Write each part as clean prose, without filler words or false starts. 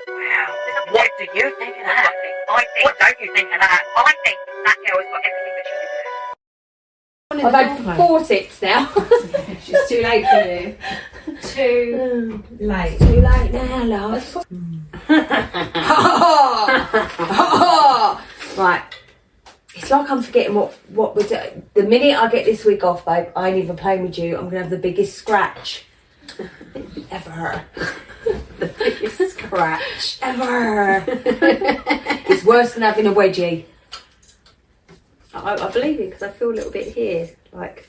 Wow. What do you think of that? What don't you think of that? I think that girl has got everything that she deserves. I've had 4 sips now. It's too late for you. Too late. Too late now, love. Right. It's like I'm forgetting what we're doing. The minute I get this week off, babe, I ain't even playing with you. I'm going to have the biggest scratch ever. The biggest scratch Ever. It's worse than having a wedgie. I believe you because I feel a little bit here. Like,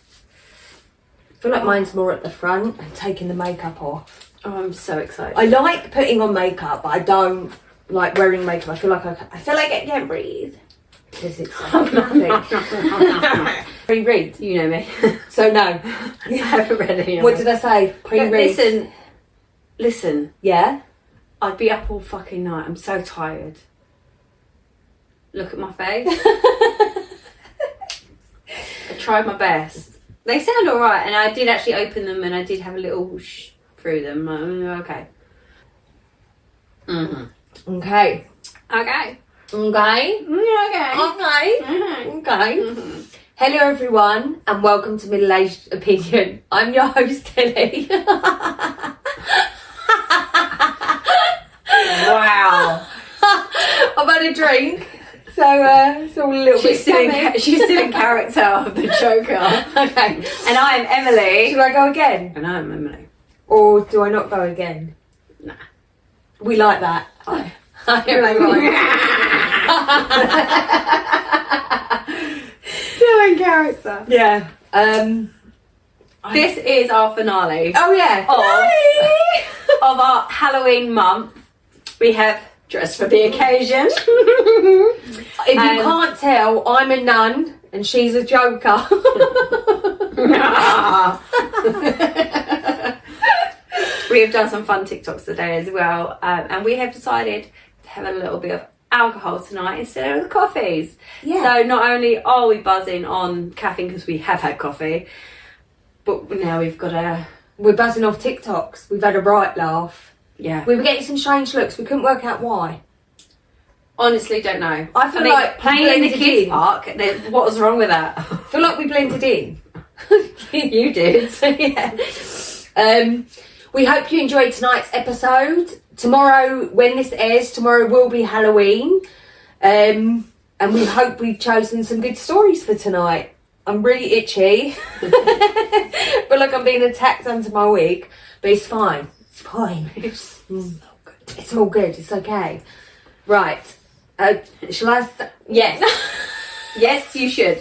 I feel like mine's more at the front and taking the makeup off. oh, I'm so excited. I like putting on makeup, but I don't like wearing makeup. I feel like I can't breathe because it's like nothing. Pre-read, You know me. so no. I haven't read any of What it. did I say? Pre-read. Listen. Yeah. I'd be up all fucking night. I'm so tired. Look at my face. I tried my best. They sound alright, and I did actually open them, and I did have a little whoosh through them. Okay. Mm-hmm. Okay. Okay. Okay. Okay. Okay. Mm-hmm. Hello everyone and welcome to Middle Aged Opinion. I'm your host Tilly. Wow. I've had a drink, so it's all a little bit She's still in character of the Joker. Okay. And I'm Emily. Should I go again? And I'm Emily. Or do I not go again? Nah. We like that. Hi Still in character. Yeah. This is our finale Oh yeah. of our Halloween month. We have dressed for the occasion. If you can't tell, I'm a nun and she's a joker. We have done some fun TikToks today as well, and we have decided to have a little bit of alcohol tonight instead of the coffees. Yeah. So not only are we buzzing on caffeine because we have had coffee, but now we've got We're buzzing off TikToks. We've had a right laugh. yeah. We were getting some strange looks. We couldn't work out why. Honestly, don't know. I feel mean, like playing in the blended kids in. park. What was wrong with that? I feel like we blended in. You did. So, yeah. We hope you enjoyed tonight's episode. Tomorrow, when this airs, tomorrow will be Halloween. And we hope we've chosen some good stories for tonight. I'm really itchy. Feel like I'm being attacked under my wig. But it's fine. It's fine. It's all good. It's okay. Right. Shall I start? Yes. Yes, you should.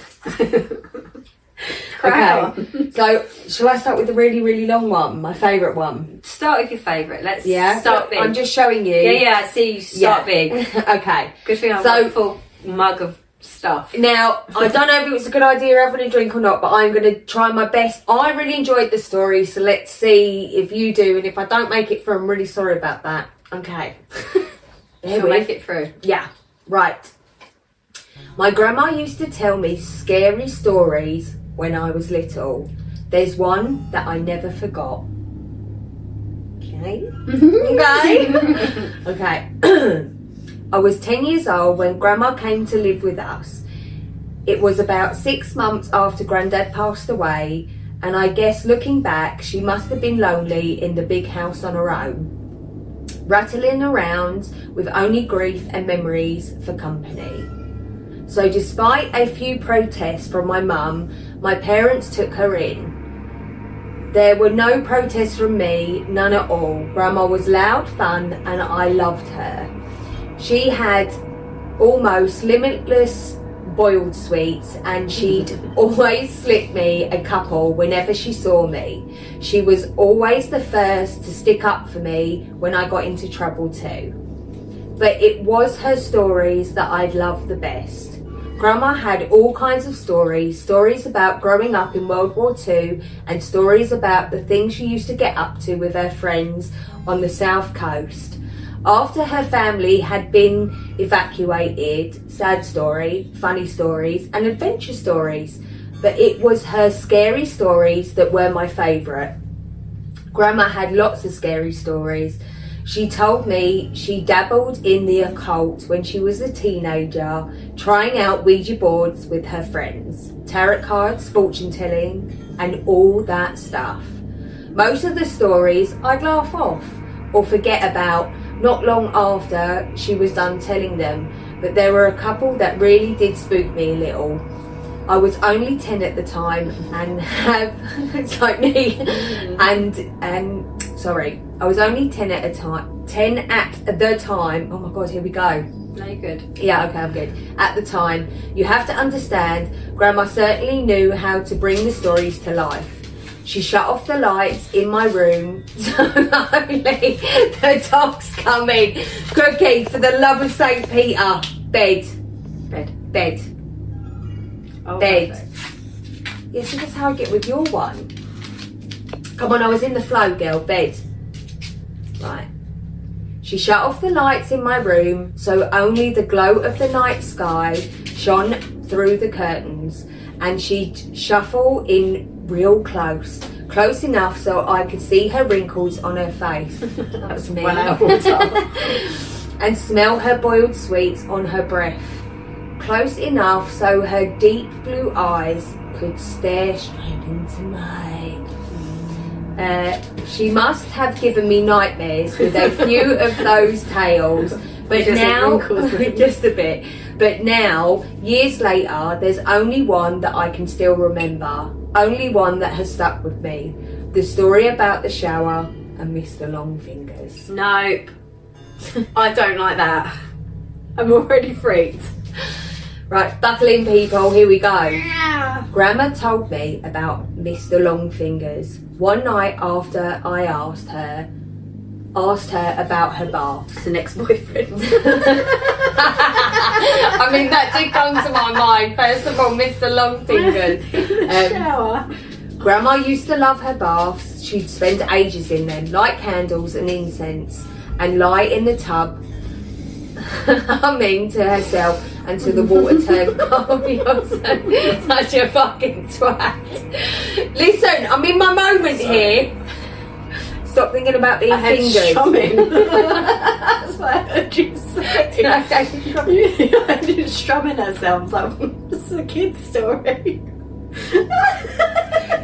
Okay. So, shall I start with the really, really long one? My favourite one. Start with your favourite. Let's Yeah. start big. I'm just showing you. Yeah, I see you start big. Okay. Good thing I've So- got a full mug of stuff. Now, I don't know if it was a good idea having a drink or not, but I'm going to try my best. I really enjoyed the story, so let's see if you do. And if I don't make it through, I'm really sorry about that. Okay. She'll make it through. Yeah. Right. My grandma used to tell me scary stories when I was little. There's one that I never forgot. Okay. Okay. I was 10 years old when Grandma came to live with us. It was about 6 months after Granddad passed away, and I guess looking back, she must have been lonely in the big house on her own, rattling around with only grief and memories for company. So despite a few protests from my mum, my parents took her in. There were no protests from me, none at all. Grandma was loud, fun, and I loved her. She had almost limitless boiled sweets, and she'd always slip me a couple whenever she saw me. She was always the first to stick up for me when I got into trouble too. But it was her stories that I'd loved the best. Grandma had all kinds of stories about growing up in World War II, and stories about the things she used to get up to with her friends on the south coast. After her family had been evacuated, sad story, funny stories, and adventure stories. But it was her scary stories that were my favourite. Grandma had lots of scary stories. She told me she dabbled in the occult when she was a teenager, trying out Ouija boards with her friends, tarot cards, fortune telling, and all that stuff. Most of the stories I'd laugh off or forget about not long after she was done telling them, but there were a couple that really did spook me a little. I was only 10 at the time and it's like me, I was only 10 at the time. Oh my god, here we go. No, you're good. Yeah, okay, I'm good. At the time, you have to understand, Grandma certainly knew how to bring the stories to life. She shut off the lights in my room so only the dogs come in. Cookie, for the love of St. Peter. Bed. Oh, Bed. perfect. Yeah, see, that's how I get with your one. Come on, I was in the flow, girl. Bed. Right. She shut off the lights in my room so only the glow of the night sky shone through the curtains, and she'd shuffle in real close enough so I could see her wrinkles on her face. That was me. And smell her boiled sweets on her breath. Close enough so her deep blue eyes could stare straight into mine. She must have given me nightmares with a few of those tales, but just now just a bit. But now, years later, there's only one that I can still remember. Only one that has stuck with me. The story about the shower and Mr. Longfingers. Nope. I don't like that. I'm already freaked. Right, buckle in, people, here we go. Yeah. Grandma told me about Mr. Longfingers one night after I asked her about her baths. The next boyfriend. I mean, that did come to my mind. First of all, Mr. Longfingers. Shower. Grandma used to love her baths. She'd spend ages in them, light candles and incense, and lie in the tub, humming to herself until the water turned cold. You're such a fucking twat. Listen, I'm in my moment here. Stop thinking about being fingered. Strumming. That's what I heard you say. I did strumming herself. Like, it's a kid's story.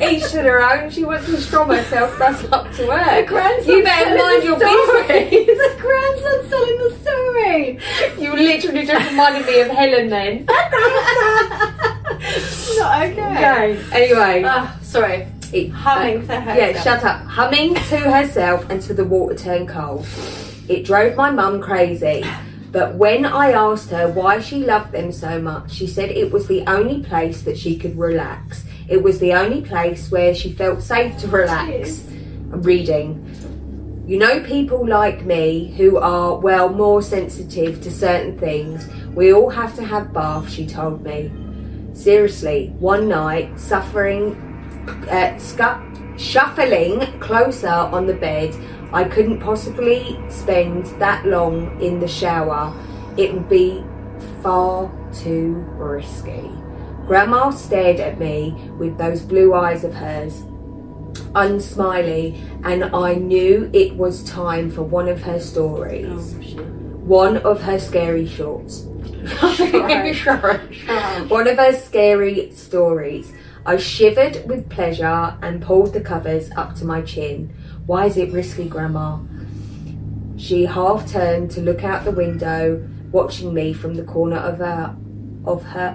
Each to their own. She wants to strum herself. That's up to her. The grandson's You better mind your business. The grandson's telling the story. You literally just reminded me of Helen then. Not okay. Okay. Anyway. Sorry. Humming to herself. Yeah, shut up. Humming to herself until the water turned cold. It drove my mum crazy. But when I asked her why she loved them so much, she said it was the only place that she could relax. It was the only place where she felt safe to relax. Reading. You know, people like me who are, well, more sensitive to certain things, we all have to have baths, she told me. Seriously, one night, shuffling closer on the bed, I couldn't possibly spend that long in the shower. It would be far too risky. Grandma stared at me with those blue eyes of hers, unsmiley, and I knew it was time for one of her stories. Oh, shit. One of her scary shorts. One of her scary stories. I shivered with pleasure and pulled the covers up to my chin. Why is it risky, Grandma? She half turned to look out the window, watching me from the corner of her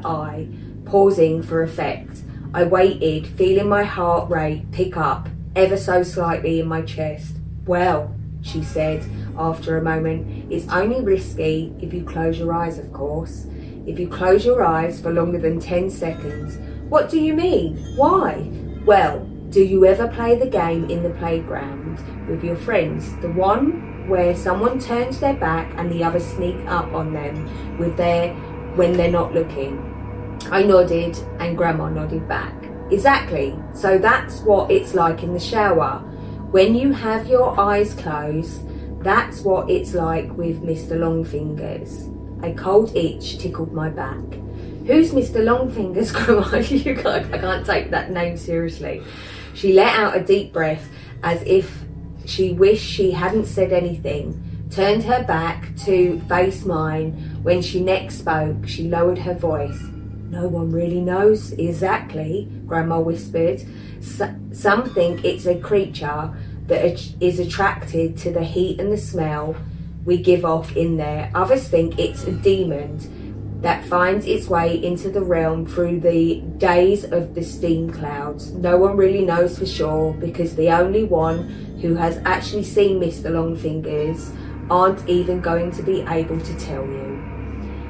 eye, pausing for effect. I waited, feeling my heart rate pick up ever so slightly in my chest. Well, she said after a moment, it's only risky if you close your eyes, of course. If you close your eyes for longer than 10 seconds. What do you mean? Why? Well, do you ever play the game in the playground with your friends? The one where someone turns their back and the others sneak up on them when they're not looking. I nodded and Grandma nodded back. Exactly. So that's what it's like in the shower. When you have your eyes closed, that's what it's like with Mr. Longfingers. A cold itch tickled my back. Who's Mr. Longfingers, Grandma? I can't take that name seriously. She let out a deep breath as if she wished she hadn't said anything, turned her back to face mine. When she next spoke, she lowered her voice. "No one really knows exactly," Grandma whispered. Some think it's a creature that is attracted to the heat and the smell we give off in there. Others think it's a demon that finds its way into the realm through the days of the steam clouds. No one really knows for sure, because the only one who has actually seen Mr. Longfingers aren't even going to be able to tell you.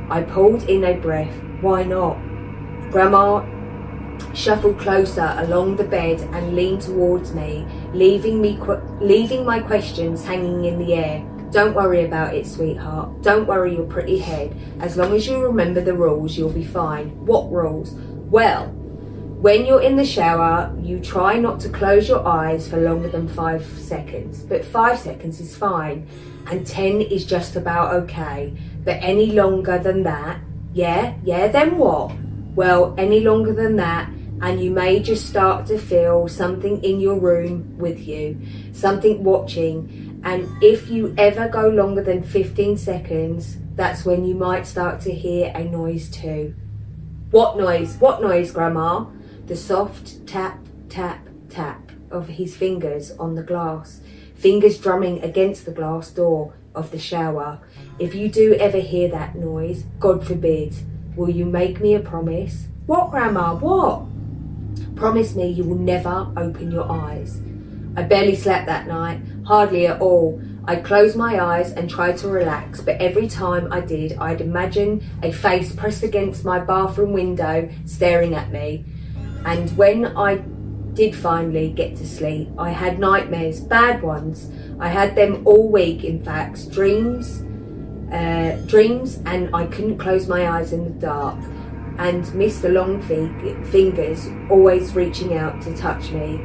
I pulled in a breath. Why not? Grandma shuffled closer along the bed and leaned towards me, leaving my questions hanging in the air. "Don't worry about it, sweetheart. Don't worry your pretty head. As long as you remember the rules, you'll be fine." "What rules?" "Well, when you're in the shower, you try not to close your eyes for longer than 5 seconds. But 5 seconds is fine, and 10 is just about okay. But any longer than that..." Yeah, then what?" "Well, any longer than that, and you may just start to feel something in your room with you, something watching. And if you ever go longer than 15 seconds, that's when you might start to hear a noise too." "What noise? What noise, Grandma?" "The soft tap, tap, tap of his fingers on the glass. Fingers drumming against the glass door of the shower. If you do ever hear that noise, God forbid, will you make me a promise?" "What, Grandma, what?" "Promise me you will never open your eyes." I barely slept that night, hardly at all. I closed my eyes and tried to relax, but every time I did, I'd imagine a face pressed against my bathroom window staring at me. And when I did finally get to sleep, I had nightmares, bad ones. I had them all week, in fact, dreams, and I couldn't close my eyes in the dark. And Mr. Longfingers always reaching out to touch me.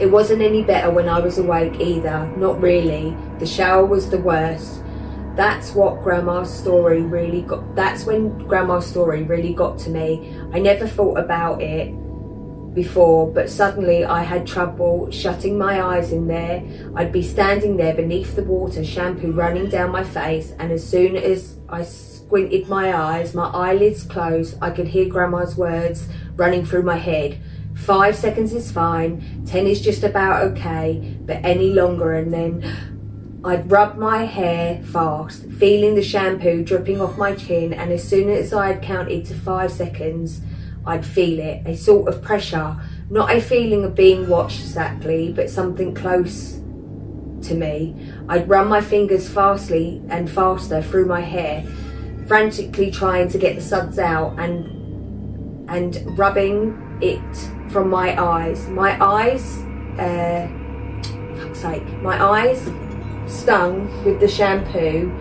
It wasn't any better when I was awake either, not really. The shower was the worst. That's when Grandma's story really got to me. I never thought about it before, but suddenly I had trouble shutting my eyes in there. I'd be standing there beneath the water, shampoo running down my face, and as soon as I squinted my eyes, my eyelids closed, I could hear Grandma's words running through my head. 5 seconds is fine, 10 is just about okay, but any longer and then... I'd rub my hair fast, feeling the shampoo dripping off my chin, and as soon as I had counted to 5 seconds, I'd feel it, a sort of pressure, not a feeling of being watched exactly, but something close to me. I'd run my fingers fastly and faster through my hair, frantically trying to get the suds out and rubbing it from my eyes. My eyes stung with the shampoo.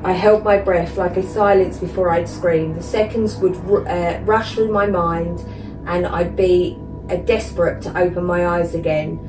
I held my breath like a silence before I'd scream. The seconds would rush through my mind, and I'd be desperate to open my eyes again.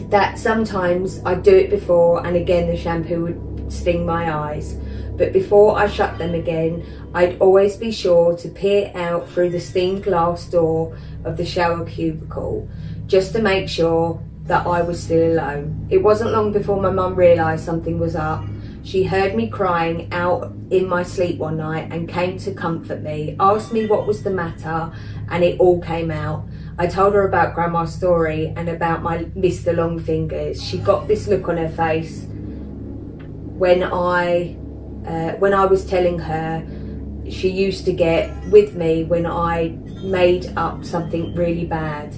That sometimes I'd do it before, and again the shampoo would sting my eyes. But before I shut them again, I'd always be sure to peer out through the stained glass door of the shower cubicle, just to make sure that I was still alone. It wasn't long before my mum realised something was up. She heard me crying out in my sleep one night and came to comfort me, asked me what was the matter, and it all came out. I told her about Grandma's story and about my Mr. Longfingers. She got this look on her face when I was telling her she used to get with me when I made up something really bad.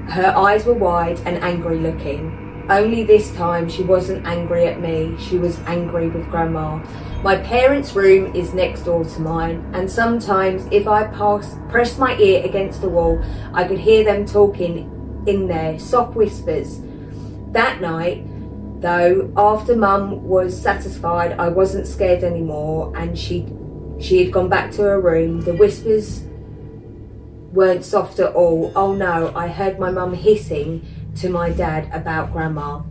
Her eyes were wide and angry looking. Only this time she wasn't angry at me, she was angry with Grandma. My parents' room is next door to mine, and sometimes if I pressed my ear against the wall, I could hear them talking in there, soft whispers. That night, though, after Mum was satisfied I wasn't scared anymore and she had gone back to her room, the whispers weren't soft at all. Oh no, I heard my mum hissing to my dad about Grandma.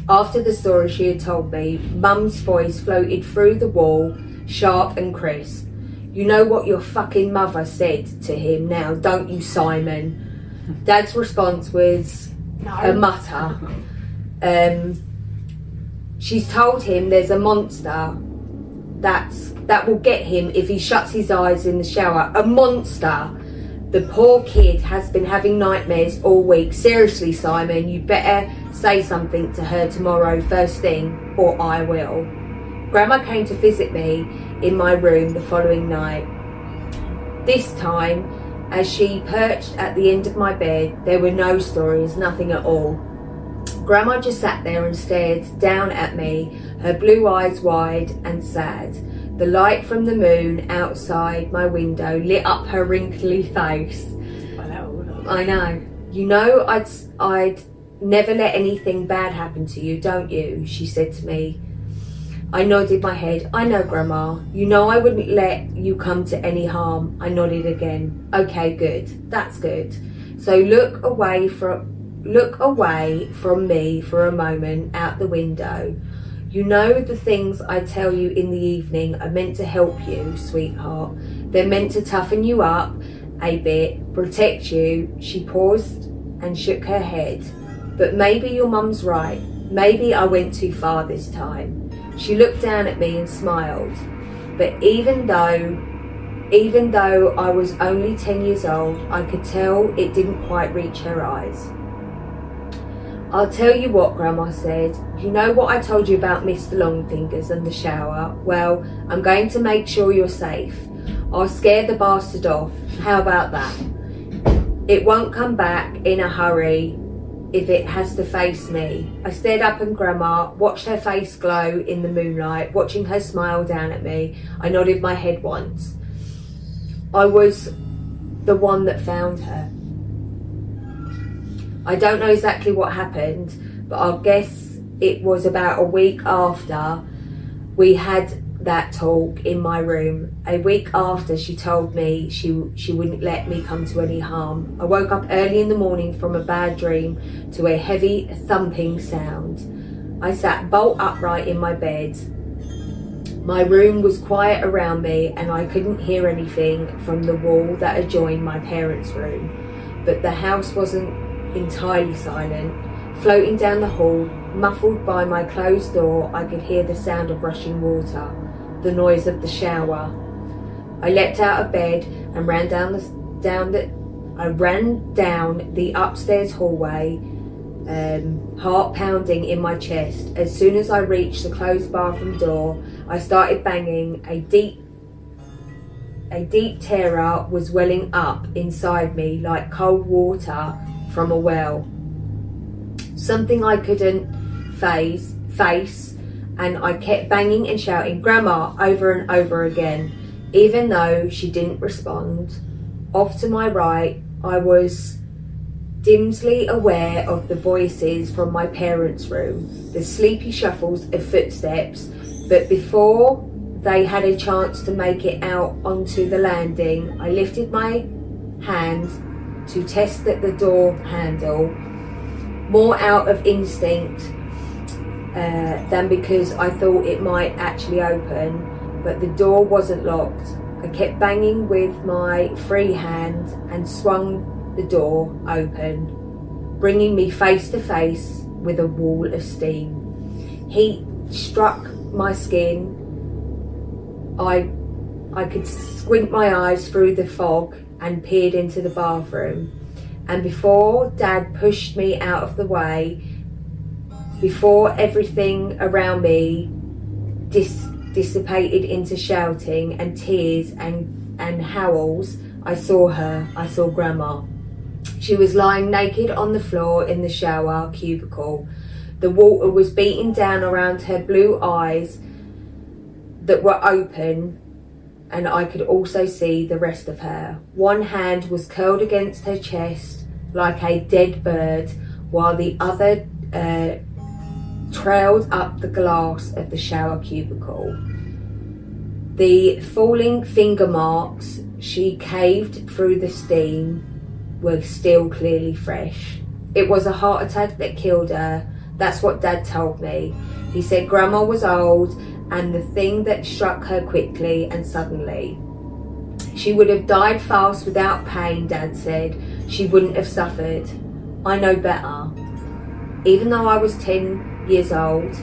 After the story she had told me, Mum's voice floated through the wall, sharp and crisp. "You know what your fucking mother said to him now, don't you, Simon?" Dad's response was a mutter. She's told him there's a monster that will get him if he shuts his eyes in the shower. A monster. The poor kid has been having nightmares all week. Seriously, Simon, you better say something to her tomorrow first thing, or I will. Grandma came to visit me in my room the following night. This time, as she perched at the end of my bed, there were no stories, nothing at all. Grandma just sat there and stared down at me, her blue eyes wide and sad. The light from the moon outside my window lit up her wrinkly face. I know. You know I'd never let anything bad happen to you, don't you? She said to me. I nodded my head. I know, Grandma. You know I wouldn't let you come to any harm. I nodded again. Okay, good. That's good. So look away from me for a moment out the window. You know the things I tell you in the evening are meant to help you, sweetheart. They're meant to toughen you up a bit, protect you. She paused and shook her head. But maybe your mum's right. Maybe I went too far this time. She looked down at me and smiled. But even though I was only 10 years old, I could tell it didn't quite reach her eyes. I'll tell you what, Grandma said. You know what I told you about Mr. Longfingers and the shower? Well, I'm going to make sure you're safe. I'll scare the bastard off. How about that? It won't come back in a hurry if it has to face me. I stared up at Grandma, watched her face glow in the moonlight, watching her smile down at me. I nodded my head once. I was the one that found her. I don't know exactly what happened, but I guess it was about a week after we had that talk in my room. A week after she told me she wouldn't let me come to any harm. I woke up early in the morning from a bad dream to a heavy thumping sound. I sat bolt upright in my bed. My room was quiet around me and I couldn't hear anything from the wall that adjoined my parents' room. But the house wasn't entirely silent. Floating down the hall, muffled by my closed door, I could hear the sound of rushing water, the noise of the shower. I leapt out of bed and ran down the upstairs hallway, heart pounding in my chest. As soon as I reached the closed bathroom door, I started banging. A deep terror was welling up inside me like cold water from a well. Something I couldn't face, and I kept banging and shouting Grandma over and over again. Even though she didn't respond, off to my right I was dimly aware of the voices from my parents' room, the sleepy shuffles of footsteps, but before they had a chance to make it out onto the landing, I lifted my hand to test the door handle, more out of instinct than because I thought it might actually open, but the door wasn't locked. I kept banging with my free hand and swung the door open, bringing me face to face with a wall of steam. Heat struck my skin. I could squint my eyes through the fog and peered into the bathroom. And before Dad pushed me out of the way, before everything around me dissipated into shouting and tears and howls, I saw her. I saw Grandma. She was lying naked on the floor in the shower cubicle. The water was beating down around her blue eyes that were open, and I could also see the rest of her. One hand was curled against her chest like a dead bird, while the other trailed up the glass of the shower cubicle. The falling finger marks she caved through the steam were still clearly fresh. It was a heart attack that killed her. That's what Dad told me. He said Grandma was old and the thing that struck her quickly and suddenly. She would have died fast without pain, Dad said. She wouldn't have suffered. I know better. Even though I was 10 years old,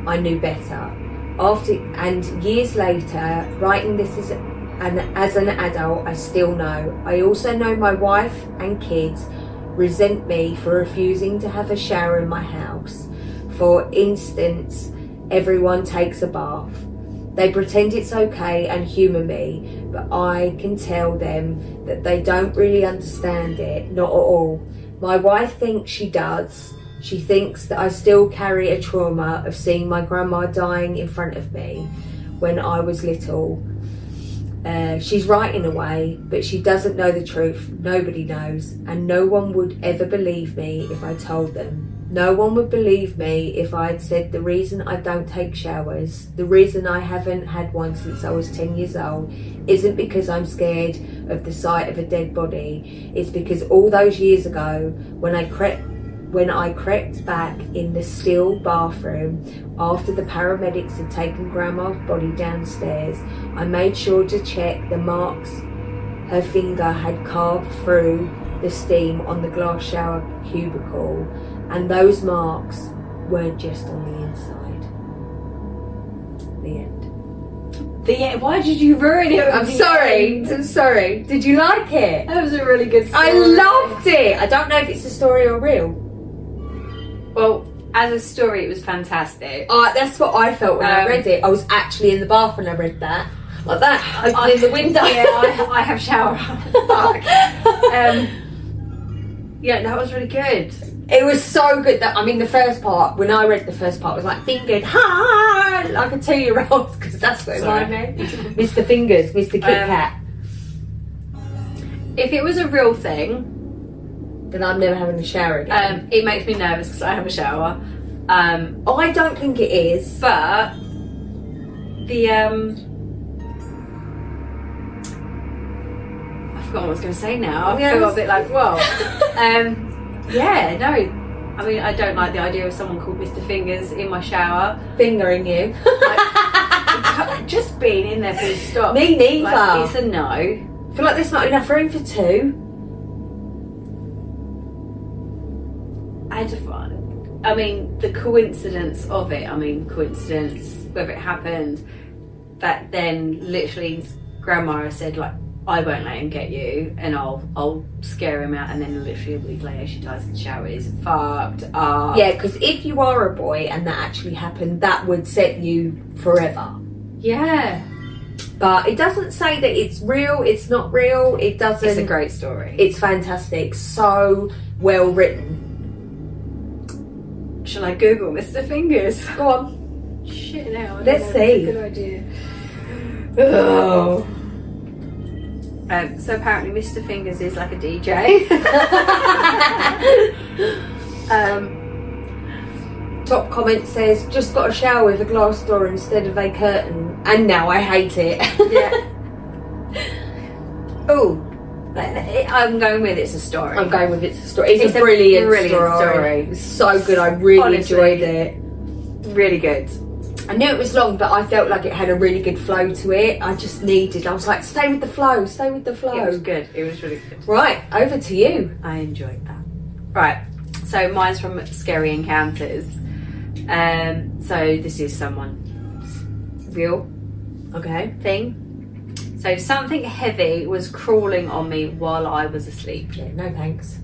I knew better. And years later, writing this as an adult, I still know. I also know my wife and kids resent me for refusing to have a shower in my house. For instance, everyone takes a bath. They pretend it's okay and humour me, but I can tell them that they don't really understand it, not at all. My wife thinks she does. She thinks that I still carry a trauma of seeing my grandma dying in front of me when I was little. She's right in a way, but she doesn't know the truth. Nobody knows, and no one would ever believe me if I told them. No one would believe me if I had said the reason I don't take showers, the reason I haven't had one since I was 10 years old, isn't because I'm scared of the sight of a dead body. It's because all those years ago, when I crept back in the still bathroom after the paramedics had taken Grandma's body downstairs, I made sure to check the marks her finger had carved through the steam on the glass shower cubicle, and those marks weren't just on the inside. The end. The end. Why did you ruin it? I'm sorry. Did you like it? That was a really good story. I loved it. I don't know if it's a story or real. Well, as a story, it was fantastic. That's what I felt when I read it. I was actually in the bath when I read that. Like that, opening the window. Yeah, I have shower. Fuck. Yeah, that was really good. It was so good that, the first part, when I read the first part, was like, fingered, ha, like a 2-year-old, because that's what it reminded me. Mr. Fingers, Mr. Kit Kat. If it was a real thing, then I'm never having a shower again. it makes me nervous because I have a shower. I don't think it is. But the I forgot what I was going to say now. I forgot a bit like, whoa. Yeah, no. I don't like the idea of someone called Mr. Fingers in my shower. Fingering you. Just being in there for stop. Me neither. Like, it's a no. I feel like there's not enough room for two. The coincidence of it, whether it happened, that then literally Grandma said, like, I won't let him get you, and I'll scare him out, and then literally a week later she dies in the shower. Is fucked up. Yeah, because if you are a boy and that actually happened, that would set you forever. Yeah. But it doesn't say that it's real, it's not real, it doesn't... It's a great story. It's fantastic, so well written. Shall I Google Mr. Fingers? Go on. Shit, now. Let's see. That's a good idea. Oh. So apparently Mr. Fingers is like a DJ. Top comment says, just got a shower with a glass door instead of a curtain, and now I hate it. Yeah. Oh, I'm going with it's a story. I'm going with it's a story. It's a brilliant story. It's so good. I really enjoyed it. Really good. I knew it was long, but I felt like it had a really good flow to it. I was like, stay with the flow, stay with the flow. It was good. It was really good. Right, over to you. I enjoyed that. Right, so mine's from Scary Encounters. So this is someone's real thing. So something heavy was crawling on me while I was asleep. Yeah, no thanks.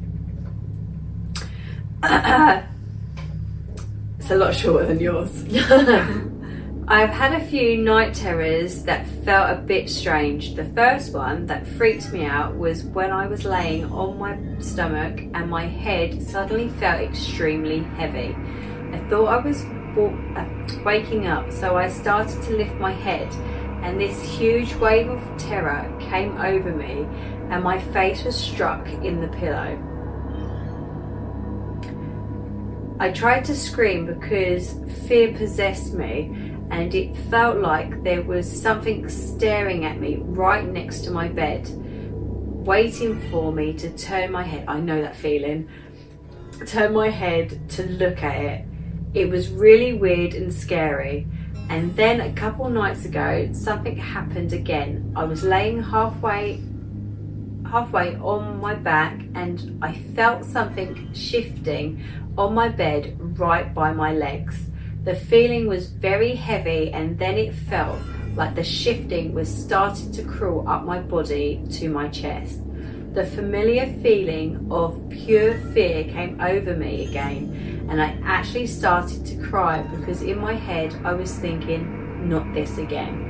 It's a lot shorter than yours. I've had a few night terrors that felt a bit strange. The first one that freaked me out was when I was laying on my stomach and my head suddenly felt extremely heavy. I thought I was waking up, so I started to lift my head, and this huge wave of terror came over me and my face was struck in the pillow. I tried to scream because fear possessed me, and it felt like there was something staring at me right next to my bed, waiting for me to turn my head. I know that feeling. Turn my head to look at it. It was really weird and scary. And then a couple nights ago, something happened again. I was laying halfway on my back and I felt something shifting on my bed right by my legs. The feeling was very heavy, and then it felt like the shifting was starting to crawl up my body to my chest. The familiar feeling of pure fear came over me again, and I actually started to cry because in my head I was thinking, not this again.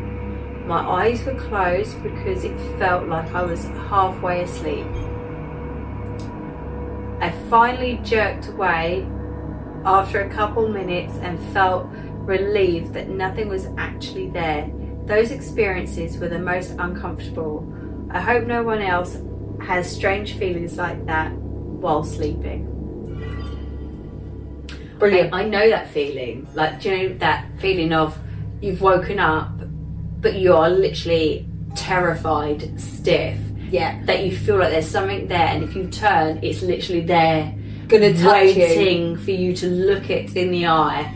My eyes were closed because it felt like I was halfway asleep. I finally jerked away after a couple minutes and felt relieved that nothing was actually there. Those experiences were the most uncomfortable. I hope no one else has strange feelings like that while sleeping. Brilliant. I know that feeling. Like, do you know that feeling of you've woken up but you are literally terrified, stiff. Yeah. That you feel like there's something there, and if you turn, it's literally there, Gonna touch waiting for you to look it in the eye.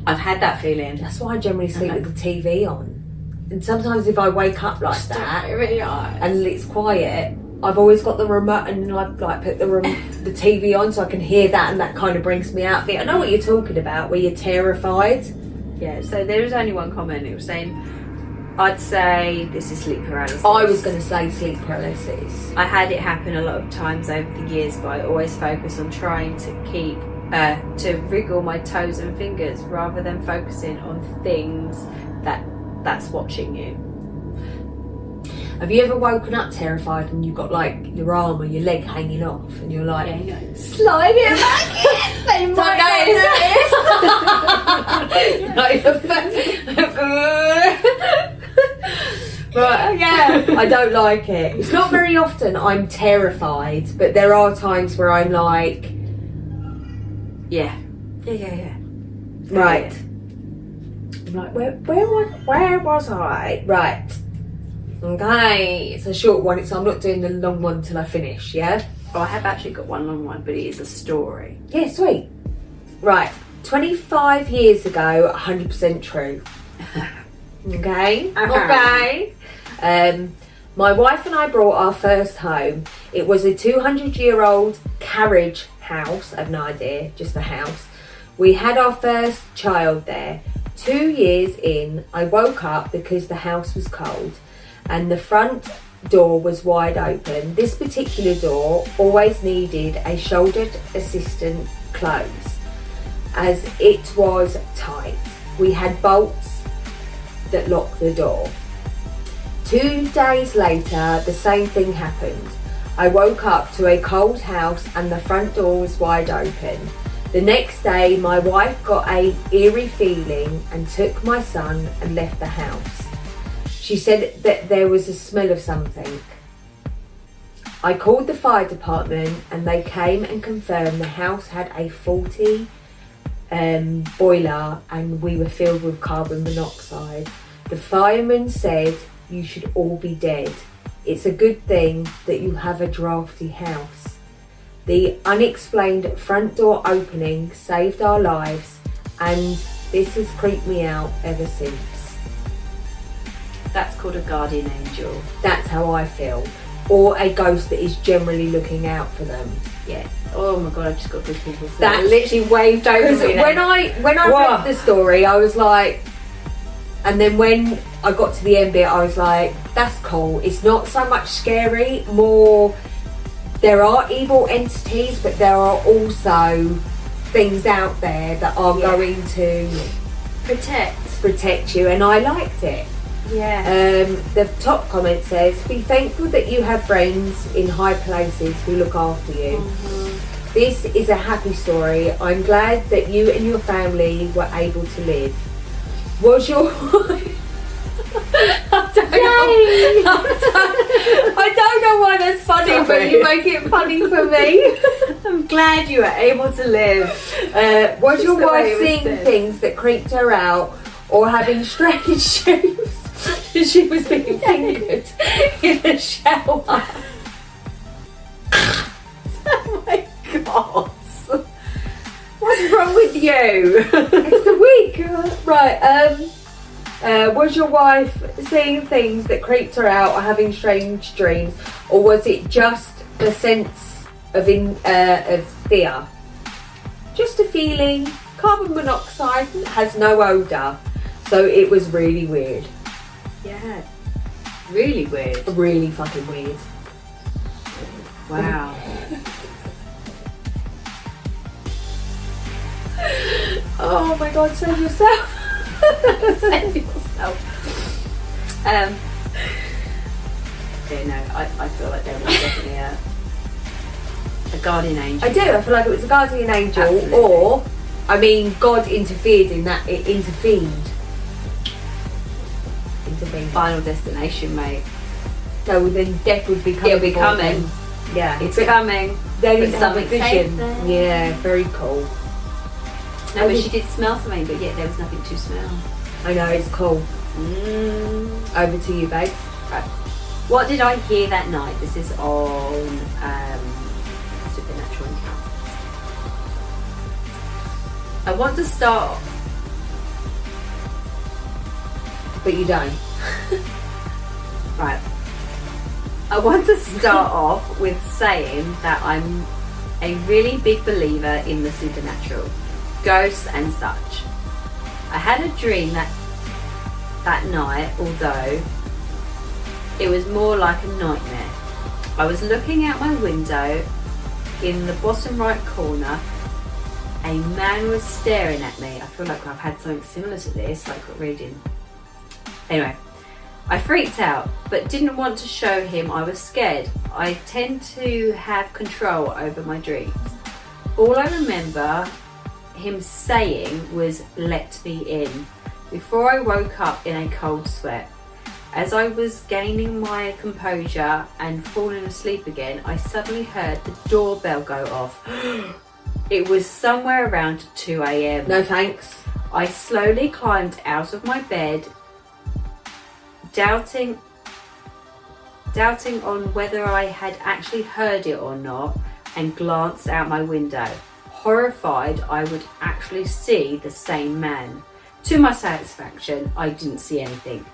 I've had that feeling. That's why I generally sleep with the TV on. And sometimes if I wake up like that and it's quiet, I've always got the remote and I've like put the TV on so I can hear that, and that kind of brings me out of it. I know what you're talking about, where you're terrified. Yeah, so there was only one comment. It was saying, I'd say this is sleep paralysis. I was going to say sleep paralysis. I had it happen a lot of times over the years, but I always focus on trying to keep to wriggle my toes and fingers rather than focusing on things that's watching you. Have you ever woken up terrified and you've got like your arm or your leg hanging off and you're like, slide it back in? They might Right, yeah, I don't like it. It's not very often I'm terrified, but there are times where I'm like, yeah. Right. I'm like, where was I? Right. Okay, it's a short one, so I'm not doing the long one till I finish, yeah? Oh, I have actually got one long one, but it is a story. Yeah, sweet. Right, 25 years ago, 100% true. Okay? Okay. My wife and I brought our first home. It was a 200-year-old carriage house. I have no idea, just a house. We had our first child there. 2 years in, I woke up because the house was cold and the front door was wide open. This particular door always needed a shouldered assistant close as it was tight. We had bolts that locked the door. 2 days later, the same thing happened. I woke up to a cold house and the front door was wide open. The next day, my wife got an eerie feeling and took my son and left the house. She said that there was a smell of something. I called the fire department and they came and confirmed the house had a faulty boiler and we were filled with carbon monoxide. The fireman said, "You should all be dead. It's a good thing that you have a drafty house." The unexplained front door opening saved our lives, and this has creeped me out ever since. That's called a guardian angel. That's how I feel. Or a ghost that is generally looking out for them. Yeah. Oh my god, I just got good people. That literally waved over me. When I read the story, I was like, and then when I got to the end bit, I was like, that's cool. It's not so much scary, more there are evil entities, but there are also things out there that are going to protect you, and I liked it. Yeah. The top comment says, "Be thankful that you have friends in high places who look after you." Mm-hmm. This is a happy story. I'm glad that you and your family were able to live. Was your I don't know why that's funny, Sorry. but you make it funny for me. I'm glad you were able to live. Was your the way wife it was seeing said. things that creeped her out or having strange dreams? She was being fingered in the shower. Oh my god. What's wrong with you? It's the week. Right, was your wife seeing things that creeped her out or having strange dreams, or was it just the sense of fear? Just a feeling. Carbon monoxide has no odour, so it was really weird. Yeah. Really weird. Really fucking weird. Wow. Oh my god, save yourself. Save yourself. Yeah, no, I feel like there was definitely a guardian angel. I do, I feel like it was a guardian angel. Absolutely. Or, I mean, God interfered in that, it intervened. Final destination, mate. No, then death would be coming. It'll be coming. Then. Yeah. It's coming. Then But it's have a something vision. safe there. Yeah, very cool. No, but she did smell something, but yet there was nothing to smell. I know, it's cool. Over to you, babe. Right. What did I hear that night? This is on Supernatural Encounters. I want to start, But you don't. right. I want to start off with saying that I'm a really big believer in the supernatural, ghosts and such. I had a dream that night, although it was more like a nightmare. I was looking out my window. In the bottom right corner, a man was staring at me. I feel like I've had something similar to this, like reading. Anyway, I freaked out, but didn't want to show him I was scared. I tend to have control over my dreams. All I remember him saying was, "Let me in," before I woke up in a cold sweat. As I was gaining my composure and falling asleep again, I suddenly heard the doorbell go off. It was somewhere around 2 a.m. No thanks. I slowly climbed out of my bed, doubting on whether I had actually heard it or not, and glanced out my window, horrified I would actually see the same man. To my satisfaction, I didn't see anything.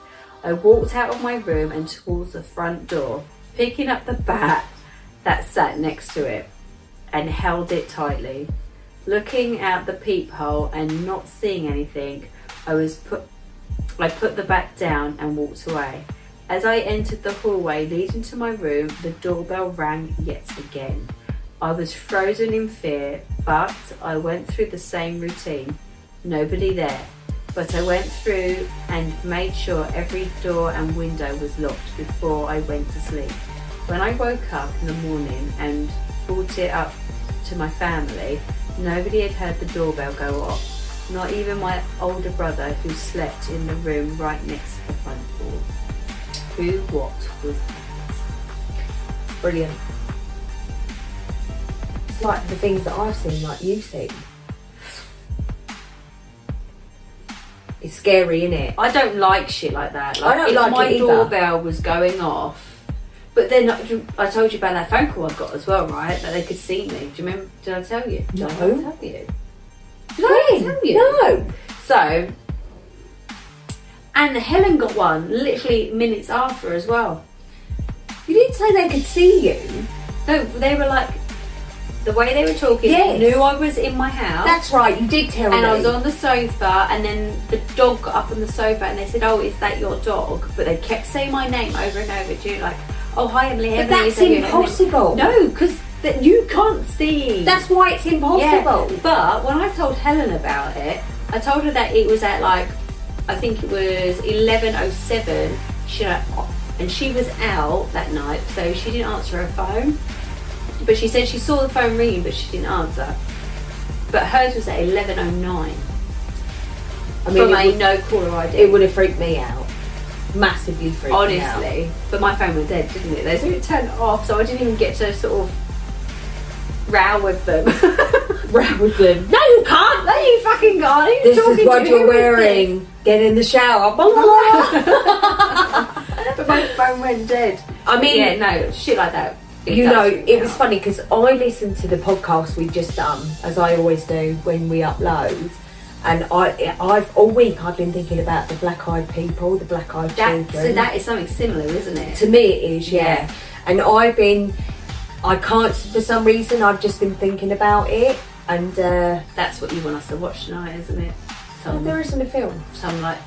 I walked out of my room and towards the front door, picking up the bat that sat next to it and held it tightly. Looking out the peephole and not seeing anything, I put the bat down and walked away. As I entered the hallway leading to my room, the doorbell rang yet again. I was frozen in fear, but I went through the same routine. Nobody there. But I went through and made sure every door and window was locked before I went to sleep. When I woke up in the morning and brought it up to my family, nobody had heard the doorbell go off, not even my older brother who slept in the room right next to the front door. What was that? Brilliant. It's like the things that I've seen, like you've seen. It's scary, isn't it? I don't like shit like that. I don't if like my it either. doorbell was going off, but then I told you about that phone call I got as well, right? That they could see me. Do you remember? Did I tell you? No. Did I tell you? Did I tell you? No. So, and Helen got one literally minutes after as well. You didn't say they could see you. No, they were like, the way they were talking, Yes. knew I was in my house. That's right, you did tell me. And I was on the sofa, and then the dog got up on the sofa, and they said, "Oh, is that your dog?" But they kept saying my name over and over to you, like, "Oh, hi, Emily." But Emily, that's Emily." impossible. No, because you can't see. That's why it's impossible. Yeah. But when I told Helen about it, I told her that it was at like, I think it was 11:07. And she was out that night, so she didn't answer her phone. But she said she saw the phone ringing, but she didn't answer. But hers was at 11:09. I mean, From a no caller ID. it would have freaked me out. Massively freaked me out. Honestly. But my phone was dead, didn't it? So it turned off, so I didn't even get to sort of row with them. Row with them. No, you can't. No, you fucking can't. Who are you This talking is what to? you're Who is wearing. Get in the shower. Blah, blah, blah. this? But my phone went dead. I mean, Yeah, no, shit like that. It was funny because I listened to the podcast we've just done, as I always do when we upload, and I've all week I've been thinking about the black-eyed people, the black-eyed children. So that is something similar, isn't it? To me it is, yeah. And I can't, for some reason, I've just been thinking about it, and that's what you want us to watch tonight, isn't it? there isn't a film. Some like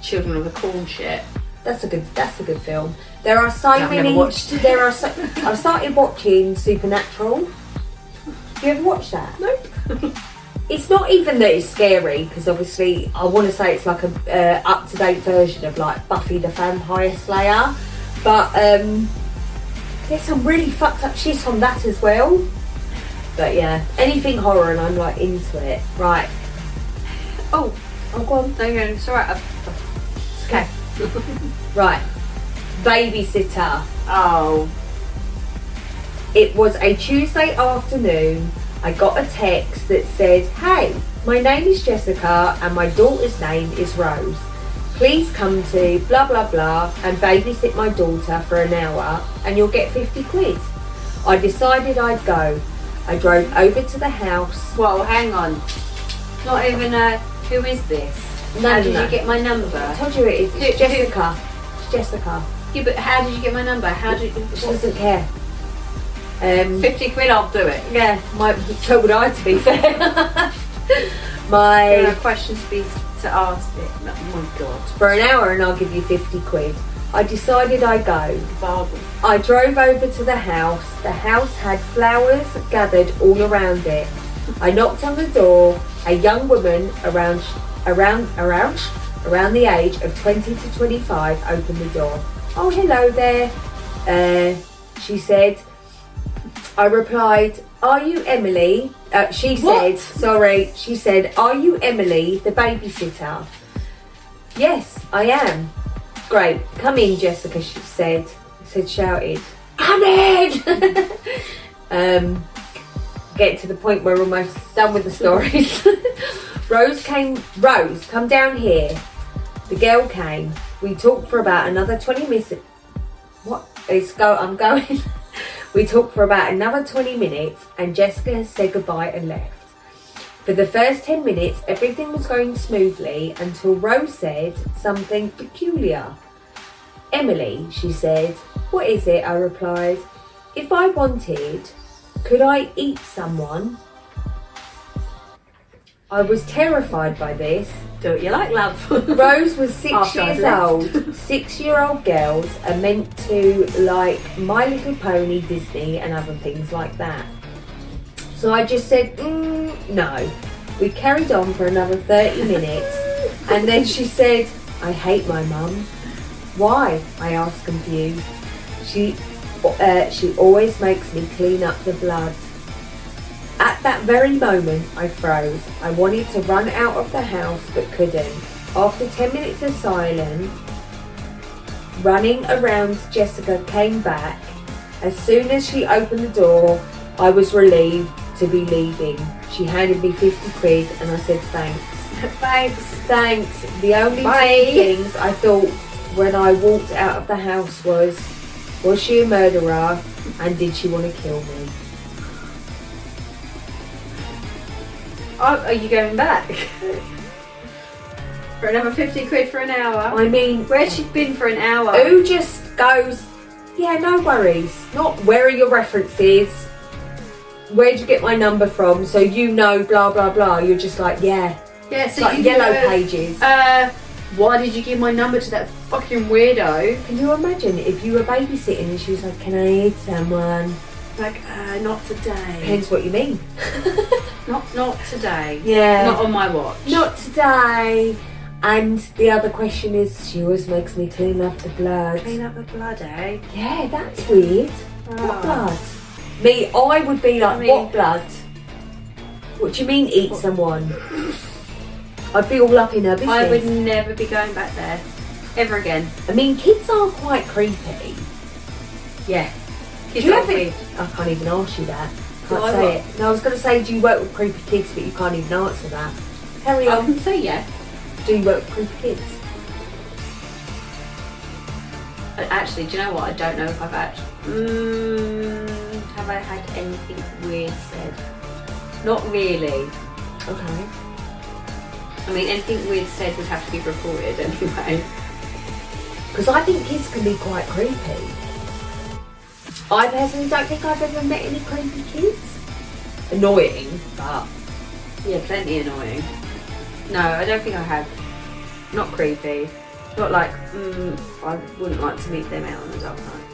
Children of the Corn shit. That's a good film. There are so I've many. never watched it. I've started watching Supernatural. Have you ever watched that? Nope. It's not even that it's scary, because obviously I want to say it's like a up-to-date version of like Buffy the Vampire Slayer, but there's some really fucked up shit on that as well. But yeah, anything horror and I'm like into it. Right. Oh, go on. No, it's alright. Okay. Right. Babysitter. Oh. It was a Tuesday afternoon. I got a text that said, "Hey, my name is Jessica and my daughter's name is Rose. Please come to blah blah blah and babysit my daughter for an hour and you'll get 50 quid. I decided I'd go. I drove over to the house." Well, hang on. Not even who is this? How did you get my number? I told you it is. It's Jessica. It's Jessica. Yeah, but how did you get my number? How did you... She doesn't care. 50 quid, I'll do it. Yeah, so would I, to be fair. There are questions to ask it. Oh my god. For an hour and I'll give you 50 quid. I decided I'd go. Bargain. I drove over to the house. The house had flowers gathered all around it. I knocked on the door. A young woman around the age of 20 to 25 opened the door. "Oh, hello there," she said. I replied, "Are you Emily?" She said, "Are you Emily, the babysitter?" "Yes, I am." "Great, come in, Jessica," she shouted. "Come in!" Getting to the point where we're almost done with the stories. Rose, come down here. The girl came. We talked for about another 20 minutes. I'm going. We talked for about another 20 minutes and Jessica said goodbye and left. For the first 10 minutes, everything was going smoothly until Rose said something peculiar. "Emily," she said. "What is it?" I replied. "If I wanted, could I eat someone?" I was terrified by this. Do what you like, love. Rose was 6 years old. 6-year-old girls are meant to like My Little Pony, Disney and other things like that. So I just said, no. We carried on for another 30 minutes and then she said, "I hate my mum." "Why?" I asked, confused. She always makes me clean up the blood." At that very moment, I froze. I wanted to run out of the house, but couldn't. After 10 minutes of silence, running around, Jessica came back. As soon as she opened the door, I was relieved to be leaving. She handed me 50 quid and I said thanks. Thanks. The only two things I thought when I walked out of the house was she a murderer and did she want to kill me? Are you going back? For another 50 quid for an hour? I mean, where's she been for an hour? Who just goes, "Yeah, no worries." Not, "Where are your references? Where'd you get my number from? So you know, blah, blah, blah." You're just like, yeah. Yeah, so like Yellow Pages. Why did you give my number to that fucking weirdo? Can you imagine if you were babysitting and she was like, "Can I eat someone?" Like, not today. Depends what you mean. Not today. Yeah. Not on my watch. Not today. And the other question is, "She always makes me clean up the blood." Clean up the blood, eh? Yeah, that's weird. What blood? I would be like, what blood? What do you mean, eat someone? I'd be all up in her business. I would never be going back there. Ever again. I mean, kids are quite creepy. Yeah. Do you ever... I can't even ask you that. Can't say it. No, I was going to say, do you work with creepy kids, but you can't even answer that. Carry on. I can say yeah. Do you work with creepy kids? Actually, do you know what? I don't know if I've actually... Have I had anything weird said? Not really. Okay. I mean, anything weird said would have to be reported anyway. Because I think kids can be quite creepy. I personally don't think I've ever met any creepy kids. Annoying, but... Yeah, plenty annoying. No, I don't think I have. Not creepy. Not like, I wouldn't like to meet them out on a dark night.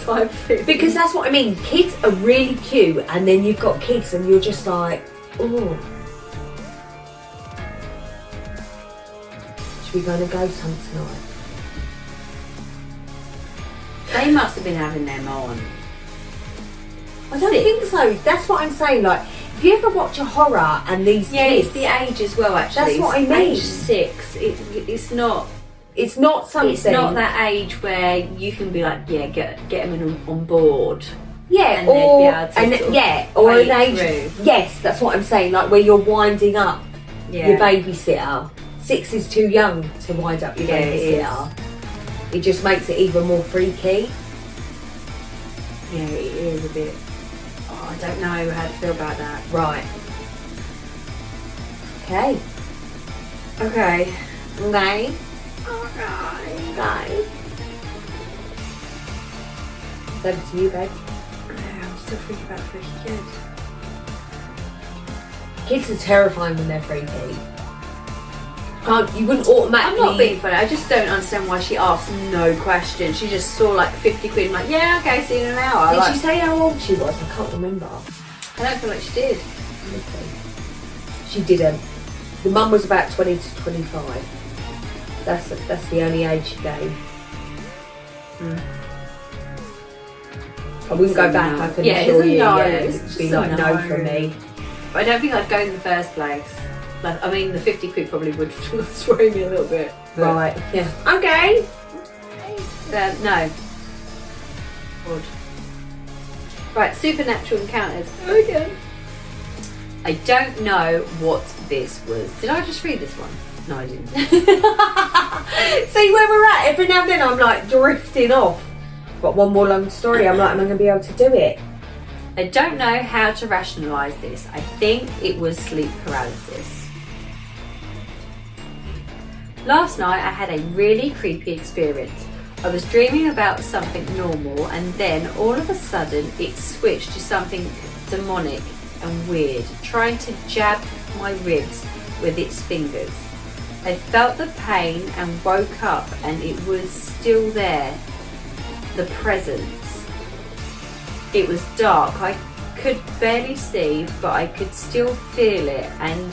Type thing. Because that's what I mean. Kids are really cute, and then you've got kids and you're just like, oh. Should we go on a ghost hunt tonight? They must have been having them on. I don't think so. That's what I'm saying. Like, if you ever watch a horror and these kids... it's the age as well, actually. That's what I mean. Age 6. It's not... It's not something... It's not that age where you can be like, yeah, get them on board. Yeah, and or... they'd be able to sort of or an play age... through. Yes, that's what I'm saying. Like, where you're winding up Yeah. your babysitter. 6 is too young to wind up your babysitter. It just makes it even more freaky. Yeah, it is a bit... Oh, I don't know how to feel about that. Right. Okay. Okay. Okay. Over to you, babe. I'm still freaking about freaky kids. Kids are terrifying when they're freaky. You wouldn't automatically... I'm not being funny, I just don't understand why she asked no questions. She just saw like 50 quid and like, yeah, okay, see you in an hour. Did she say how old she was? I can't remember. I don't feel like she did. She didn't. The mum was about 20 to 25. That's the only age she gave. I wouldn't go back, I can assure you. No. Yeah, It's it'd just be like no from me. But I don't think I'd go in the first place. Like, I mean, the 50 quid probably would sway me a little bit. Right, yeah. Okay. No. Odd. Right, supernatural encounters. Okay. I don't know what this was. Did I just read this one? No, I didn't. See where we're at? Every now and then I'm like drifting off. Got one more long story. I'm like, am I going to be able to do it? I don't know how to rationalise this. I think it was sleep paralysis. Last night I had a really creepy experience. I was dreaming about something normal and then all of a sudden it switched to something demonic and weird, trying to jab my ribs with its fingers. I felt the pain and woke up and it was still there, the presence. It was dark, I could barely see, but I could still feel it and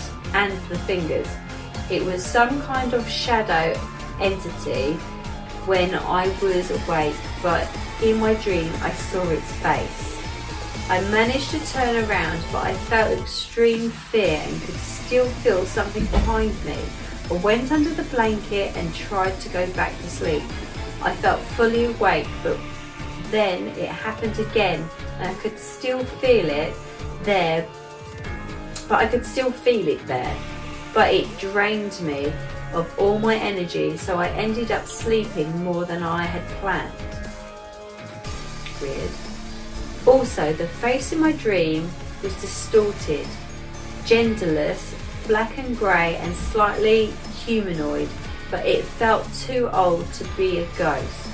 the fingers. It was some kind of shadow entity when I was awake, but in my dream I saw its face. I managed to turn around, but I felt extreme fear and could still feel something behind me. I went under the blanket and tried to go back to sleep. I felt fully awake, but then it happened again and I could still feel it there, but it drained me of all my energy, so I ended up sleeping more than I had planned. Weird. Also, the face in my dream was distorted, genderless, black and grey and slightly humanoid, but it felt too old to be a ghost.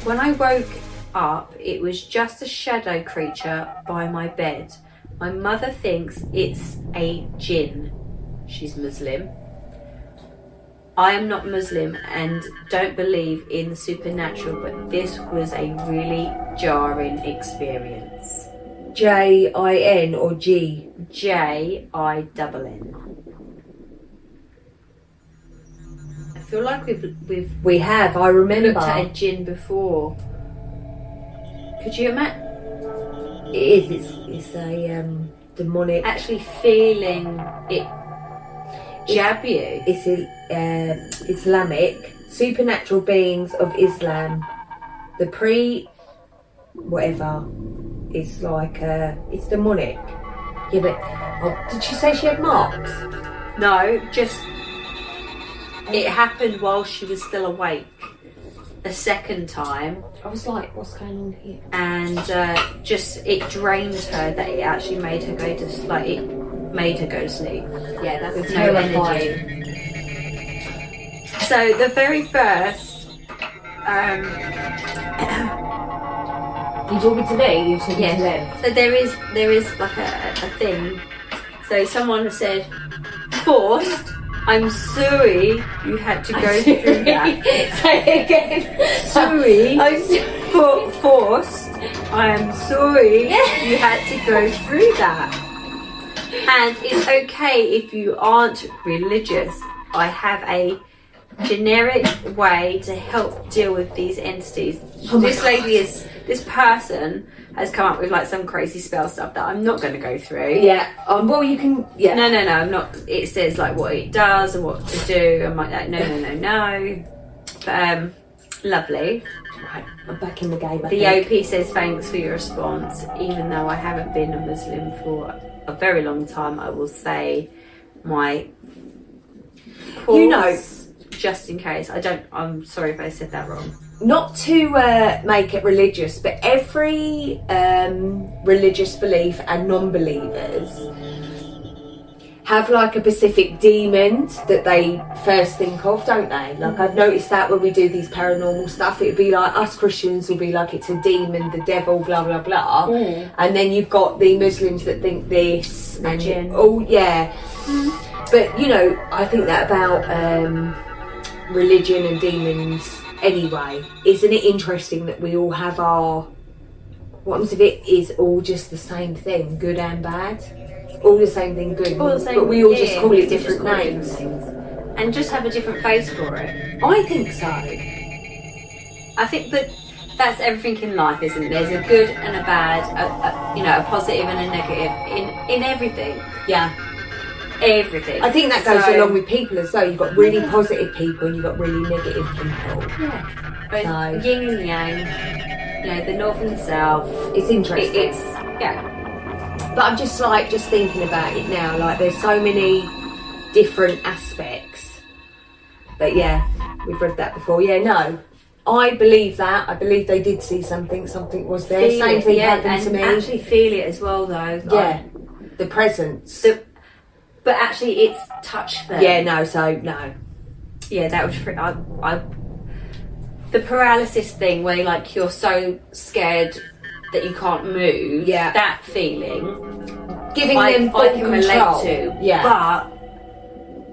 When I woke up, it was just a shadow creature by my bed. My mother thinks it's a jinn. She's Muslim. I am not Muslim and don't believe in the supernatural, but this was a really jarring experience. J-I-N or G? J-I-N-N. I feel like We have, I remember. looked at a jinn before. Could you imagine? It is, it's a demonic... Actually feeling it jab you. It's Islamic, supernatural beings of Islam. The whatever, it's like, it's demonic. Yeah, but, did she say she had marks? No, just, it happened while she was still awake. a second time, I was like, what's going on here? and just it drained her. That it actually made her go to sleep. Yeah, that's With no terrifying. So the very first. You talking to me? You talking Yeah. to them? So there is like a thing. So someone said, "Forced. I'm sorry you had to go through that." Say it again. Sorry. I'm Forced. I'm sorry you had to go through that. And it's okay if you aren't religious. I have a generic way to help deal with these entities. Oh my This person has come up with like some crazy spell stuff that I'm not going to go through. Yeah. Well, you can. Yeah. No, I'm not. It says like what it does and what to do. I'm like, no. But lovely. Right. I'm back in the game. The OP says thanks for your response. Even though I haven't been a Muslim for a very long time, I will say my course, You know, just in case. I'm sorry if I said that wrong. not to make it religious, but every religious belief and non-believers have like a specific demon that they first think of, don't they? Like I've noticed that when we do these paranormal stuff, it would be like us Christians will be like it's a demon, the devil, blah blah blah, and then you've got the Muslims that think this and Jinn. oh yeah. But you know, I think that about religion and demons anyway. Isn't it interesting that we all have our, what happens if it is all just the same thing, good and bad? All the same thing, good, All the same, but we all just yeah, call it we just different call it names. different things. And just have a different face for it. I think so. I think that that's everything in life, isn't it? There's a good and a bad, a positive and a negative in everything. Yeah. Everything. I think that goes So- along with people as well. You've got really positive people and you've got really negative people. Yeah. Both No. yin and yang, the north and the south. It's interesting. It's yeah. But I'm just thinking about it now, like there's so many different aspects. But yeah, we've read that before. Yeah, no. I believe that. I believe they did see something was there. Feel Same it, thing yeah, happened to and me. actually feel it as well, though. Yeah. The presence. But actually, it's touch them. Yeah, no. Yeah, that would. The paralysis thing, where you're so scared that you can't move. Yeah. That feeling. Giving I them full can control. relate to. Yeah. But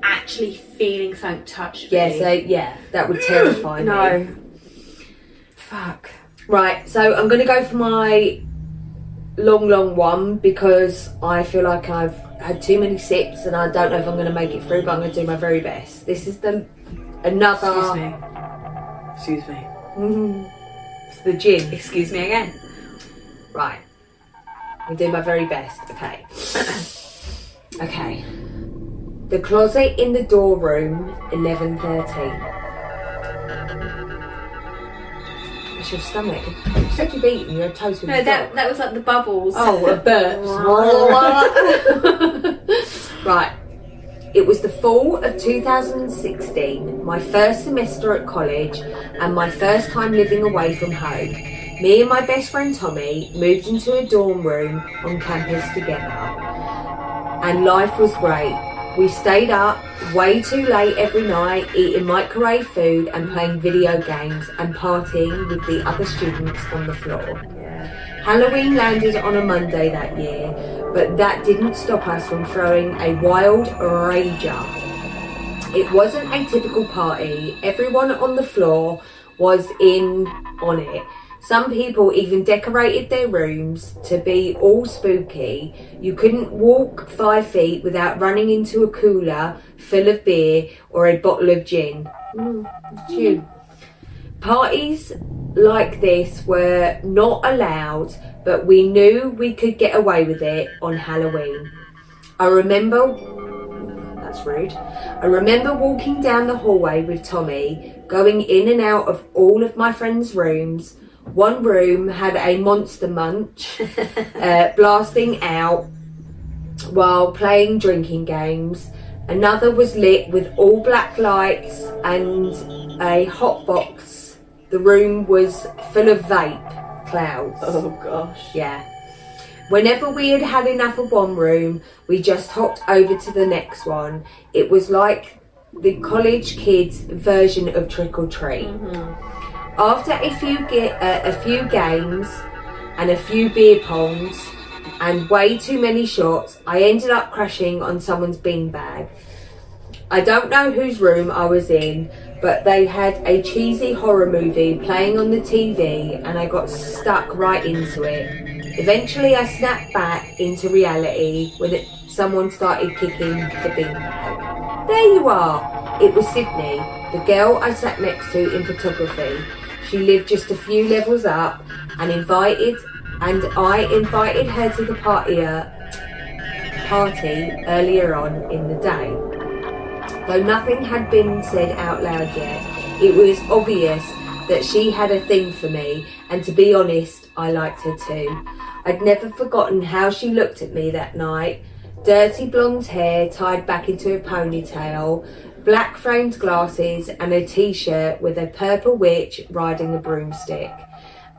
actually feeling something touch me. Yeah, so yeah, that would terrify me. No. Fuck. Right, so I'm going to go for my long one because I feel like I've had too many sips and I don't know if I'm going to make it through, but I'm going to do my very best. This is another. Excuse me. It's the gin. Excuse me again. Right. I'll do my very best. Okay. Okay. The closet in the door room, 11:30. That's your stomach. You said you've eaten. You're toast with No, your that was like the bubbles. Oh, a burp. Right. It was the fall of 2016, my first semester at college and my first time living away from home. Me and my best friend Tommy moved into a dorm room on campus together. And life was great. We stayed up way too late every night, eating microwave food and playing video games and partying with the other students on the floor. Halloween landed on a Monday that year, but that didn't stop us from throwing a wild rager. It wasn't a typical party. Everyone on the floor was in on it. Some people even decorated their rooms to be all spooky. You couldn't walk 5 feet without running into a cooler full of beer or a bottle of gin. Gin. Parties like this were not allowed, but we knew we could get away with it on Halloween. That's rude. I remember walking down the hallway with Tommy, going in and out of all of my friends' rooms. One room had a monster munch blasting out while playing drinking games. Another was lit with all black lights and a hot box the room was full of vape clouds. Oh gosh. Yeah. Whenever we had had enough of one room, we just hopped over to the next one. It was like the college kids' version of trick or treat. After a few games and a few beer pongs and way too many shots, I ended up crashing on someone's beanbag. I don't know whose room I was in, but they had a cheesy horror movie playing on the TV and I got stuck right into it. Eventually I snapped back into reality when someone started kicking the beanbag. There you are! It was Sydney, the girl I sat next to in photography. She lived just a few levels up and I invited her to the party earlier on in the day. Though nothing had been said out loud yet, it was obvious that she had a thing for me, and to be honest, I liked her too. I'd never forgotten how she looked at me that night. Dirty blonde hair tied back into a ponytail, black framed glasses and a t-shirt with a purple witch riding a broomstick,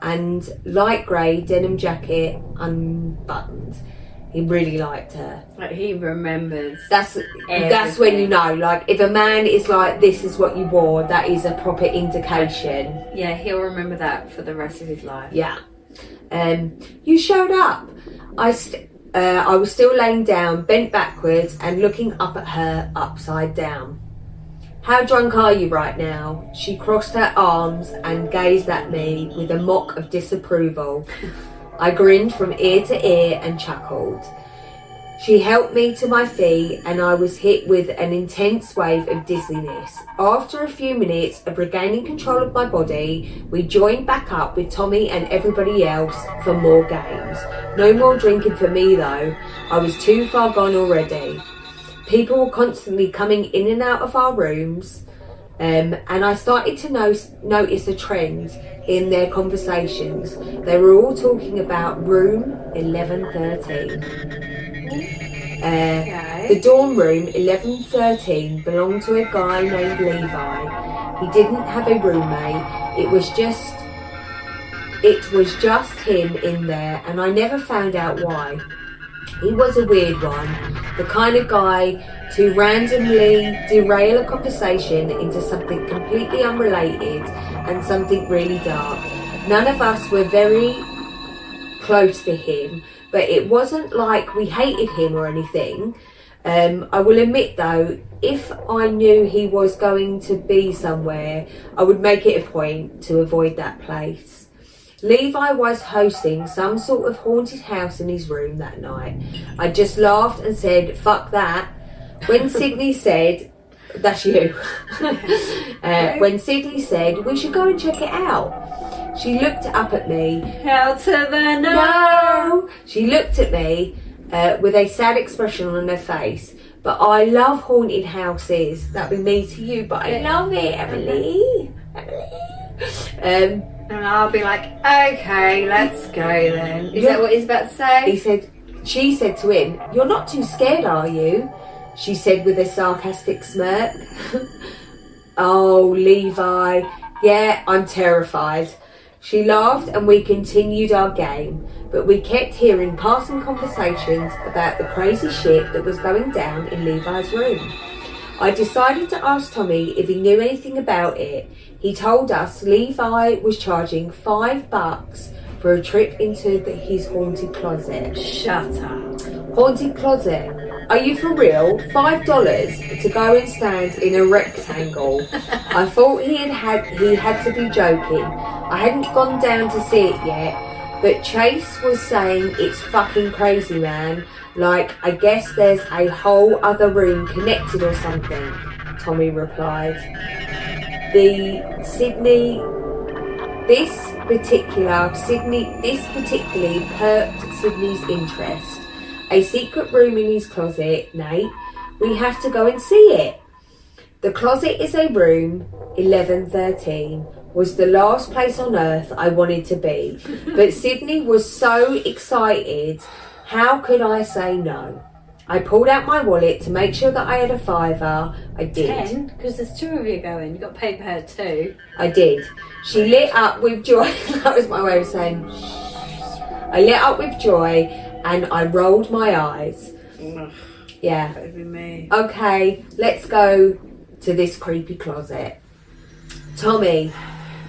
and light grey denim jacket unbuttoned. He really liked her. Like, he remembers. That's when you know, like, if a man is like, this is what you wore, that is a proper indication. Yeah, he'll remember that for the rest of his life. Yeah. You showed up. I was still laying down, bent backwards and looking up at her upside down. How drunk are you right now? She crossed her arms and gazed at me with a mock of disapproval. I grinned from ear to ear and chuckled. She helped me to my feet and I was hit with an intense wave of dizziness. After a few minutes of regaining control of my body, we joined back up with Tommy and everybody else for more games. No more drinking for me though. I was too far gone already. People were constantly coming in and out of our rooms, and I started to notice a trend in their conversations. They were all talking about room 1113. The dorm room 1113 belonged to a guy named Levi. He didn't have a roommate. It was just him in there, and I never found out why. He was a weird one, the kind of guy to randomly derail a conversation into something completely unrelated and something really dark. None of us were very close to him, but it wasn't like we hated him or anything. I will admit though, if I knew he was going to be somewhere, I would make it a point to avoid that place. Levi was hosting some sort of haunted house in his room that night. I just laughed and said, fuck that. When Sydney said, that's you. When Sydney said, we should go and check it out. She looked up at me. Hell to the no! No! She looked at me with a sad expression on her face. But I love haunted houses. That would be me to you, but I love it, Emily. And I'll be like, okay, let's go then. Is that what he's about to say? She said to him, you're not too scared, are you? She said with a sarcastic smirk. Oh, Levi, yeah, I'm terrified. She laughed and we continued our game, but we kept hearing passing conversations about the crazy shit that was going down in Levi's room. I decided to ask Tommy if he knew anything about it. He told us Levi was charging $5 for a trip into his haunted closet. Shut up. Haunted closet? Are you for real? $5 to go and stand in a rectangle? I thought he had to be joking. I hadn't gone down to see it yet, but Chase was saying it's fucking crazy, man. Like, I guess there's a whole other room connected or something, Tommy replied. This particularly perked Sydney's interest. A secret room in his closet, Nate. We have to go and see it. The closet is a room 1113. Was the last place on earth I wanted to be. But Sydney was so excited. How could I say no? I pulled out my wallet to make sure that I had a fiver. I did. 10? Because there's 2 of you going. You've got to pay for her too. I did. She lit up with joy. That was my way of saying shh. I lit up with joy and I rolled my eyes. Yeah. That would be me. Okay, let's go to this creepy closet. Tommy,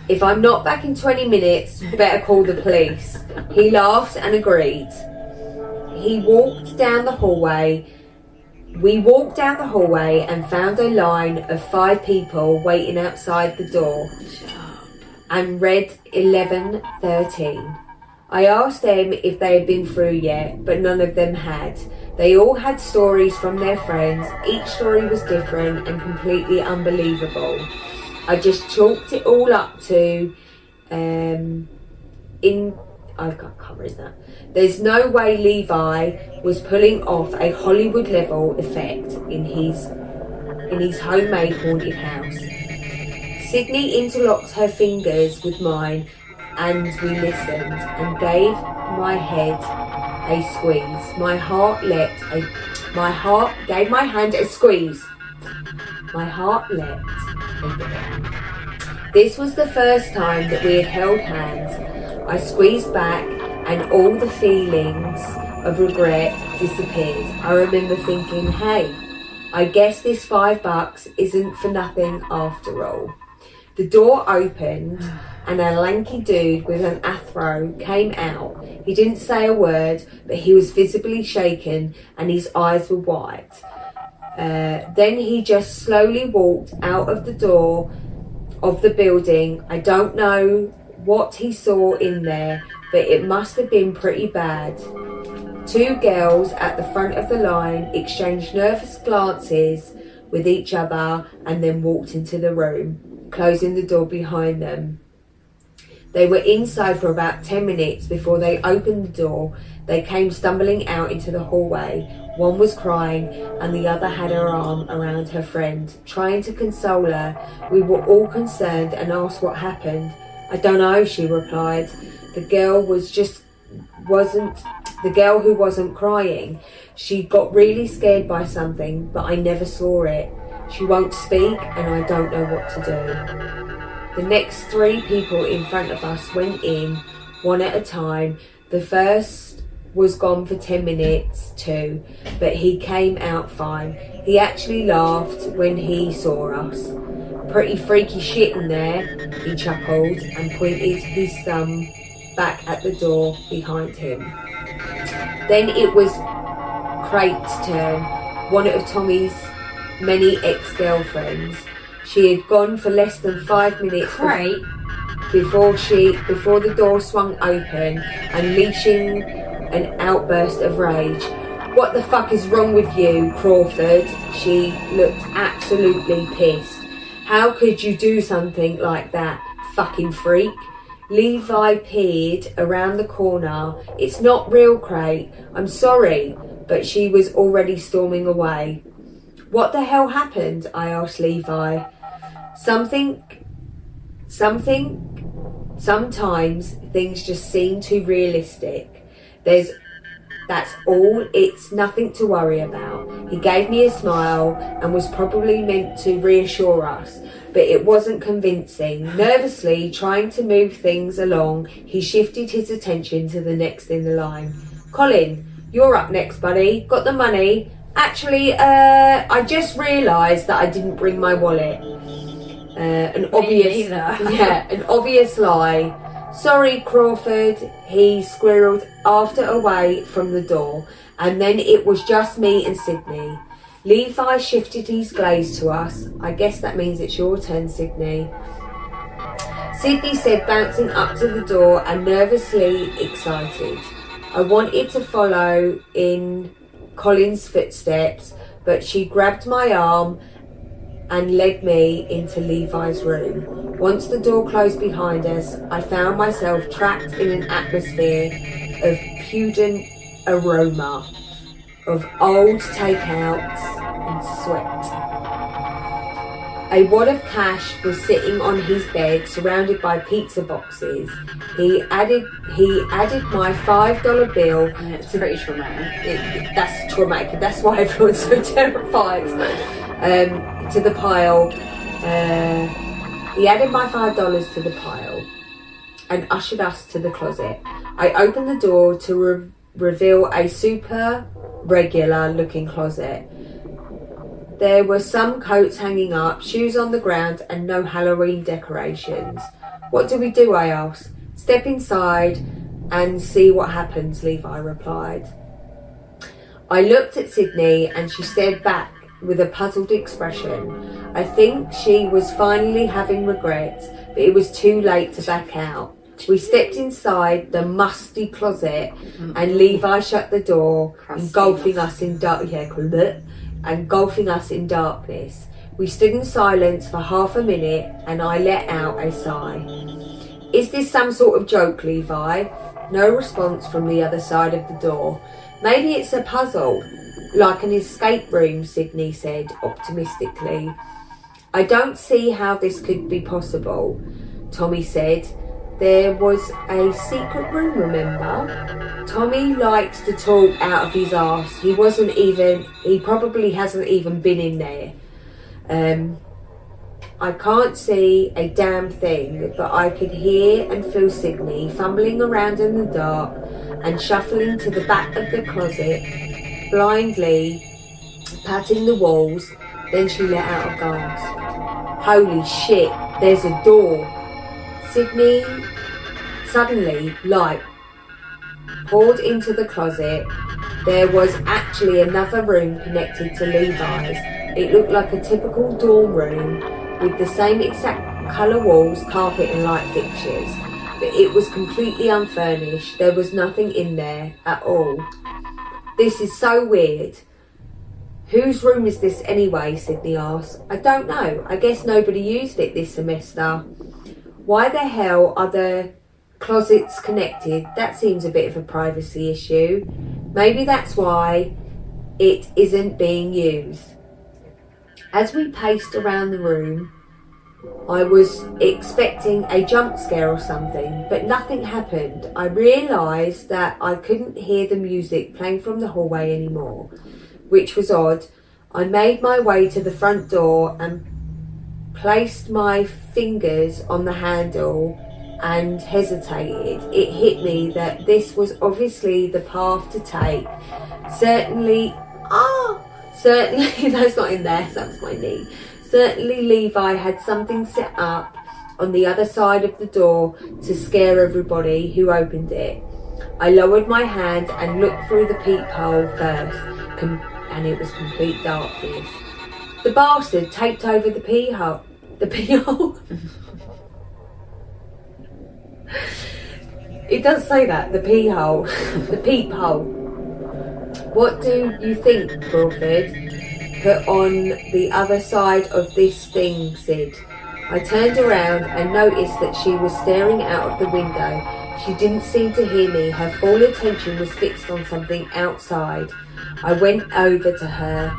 if I'm not back in 20 minutes, you better call the police. He laughed and agreed. He walked down the hallway. We walked down the hallway and found a line of 5 people waiting outside the door and read 11:13. I asked them if they had been through yet, but none of them had. They all had stories from their friends. Each story was different and completely unbelievable. I just chalked it all up to I can't read that. There's no way Levi was pulling off a Hollywood level effect in his homemade haunted house. Sydney interlocked her fingers with mine and we listened and gave my head a squeeze. My heart gave my hand a squeeze. My heart leapt a bit. This was the first time that we had held hands. I squeezed back and all the feelings of regret disappeared. I remember thinking, hey, I guess this $5 isn't for nothing after all. The door opened and a lanky dude with an afro came out. He didn't say a word, but he was visibly shaken and his eyes were wide. Then he just slowly walked out of the door of the building. I don't know what he saw in there, but it must have been pretty bad. 2 girls at the front of the line exchanged nervous glances with each other and then walked into the room, closing the door behind them. They were inside for about 10 minutes before they opened the door. They came stumbling out into the hallway. One was crying and the other had her arm around her friend, trying to console her. We were all concerned and asked what happened. I don't know, she replied. The girl who wasn't crying. She got really scared by something, but I never saw it. She won't speak and I don't know what to do. The next 3 people in front of us went in, one at a time. The first was gone for 10 minutes too, but he came out fine. He actually laughed when he saw us. Pretty freaky shit in there, he chuckled and pointed his thumb back at the door behind him. Then it was Crate's turn, one of Tommy's many ex-girlfriends. She had gone for less than 5 minutes before the door swung open, unleashing an outburst of rage. What the fuck is wrong with you, Crawford? She looked absolutely pissed. How could you do something like that, fucking freak? Levi peered around the corner. It's not real, Crate. I'm sorry. But she was already storming away. What the hell happened? I asked Levi. Sometimes things just seem too realistic. That's all. It's nothing to worry about. He gave me a smile and was probably meant to reassure us, but it wasn't convincing. Nervously trying to move things along, he shifted his attention to the next in the line. Colin, you're up next, buddy. Got the money? Actually, I just realised that I didn't bring my wallet. An obvious lie. Sorry, Crawford, he squirreled after away from the door, and then it was just me and Sydney. Levi shifted his gaze to us. I guess that means it's your turn, Sydney. Sydney said, bouncing up to the door and nervously excited. I wanted to follow in Colin's footsteps, but she grabbed my arm and led me into Levi's room. Once the door closed behind us, I found myself trapped in an atmosphere of pungent aroma of old takeouts and sweat. A wad of cash was sitting on his bed, surrounded by pizza boxes. He added my $5 bill. Yeah, it's pretty traumatic. That's traumatic. That's why everyone's so terrified. To the pile. He added my $5 to the pile and ushered us to the closet. I opened the door to reveal a super regular looking closet. There were some coats hanging up, shoes on the ground, and no Halloween decorations. What do we do? I asked. Step inside and see what happens, Levi replied. I looked at Sydney and she stared back with a puzzled expression. I think she was finally having regrets, but it was too late to back out. We stepped inside the musty closet and Levi shut the door, engulfing us in darkness. We stood in silence for half a minute and I let out a sigh. Is this some sort of joke, Levi? No response from the other side of the door. Maybe it's a puzzle, like an escape room, Sydney said optimistically. I don't see how this could be possible, Tommy said. There was a secret room, remember? Tommy likes to talk out of his arse. He probably hasn't even been in there. I can't see a damn thing, but I could hear and feel Sydney fumbling around in the dark and shuffling to the back of the closet, blindly patting the walls. Then she let out a gasp. Holy shit, there's a door. Suddenly, light poured into the closet. There was actually another room connected to Levi's. It looked like a typical dorm room with the same exact colour walls, carpet and light fixtures. But it was completely unfurnished. There was nothing in there at all. This is so weird. Whose room is this anyway? Sydney asked. I don't know. I guess nobody used it this semester. Why the hell are the closets connected? That seems a bit of a privacy issue. Maybe that's why it isn't being used. As we paced around the room, I was expecting a jump scare or something, but nothing happened. I realised that I couldn't hear the music playing from the hallway anymore, which was odd. I made my way to the front door and placed my fingers on the handle and hesitated. It hit me that this was obviously the path to take. Certainly, that's not in there, that was my knee. Certainly Levi had something set up on the other side of the door to scare everybody who opened it. I lowered my hand and looked through the peephole first, and it was complete darkness. The bastard taped over the pee hole. It does say that, the pee hole. The peephole. What do you think, Crawford? Put on the other side of this thing, Sid. I turned around and noticed that she was staring out of the window. She didn't seem to hear me. Her full attention was fixed on something outside. I went over to her.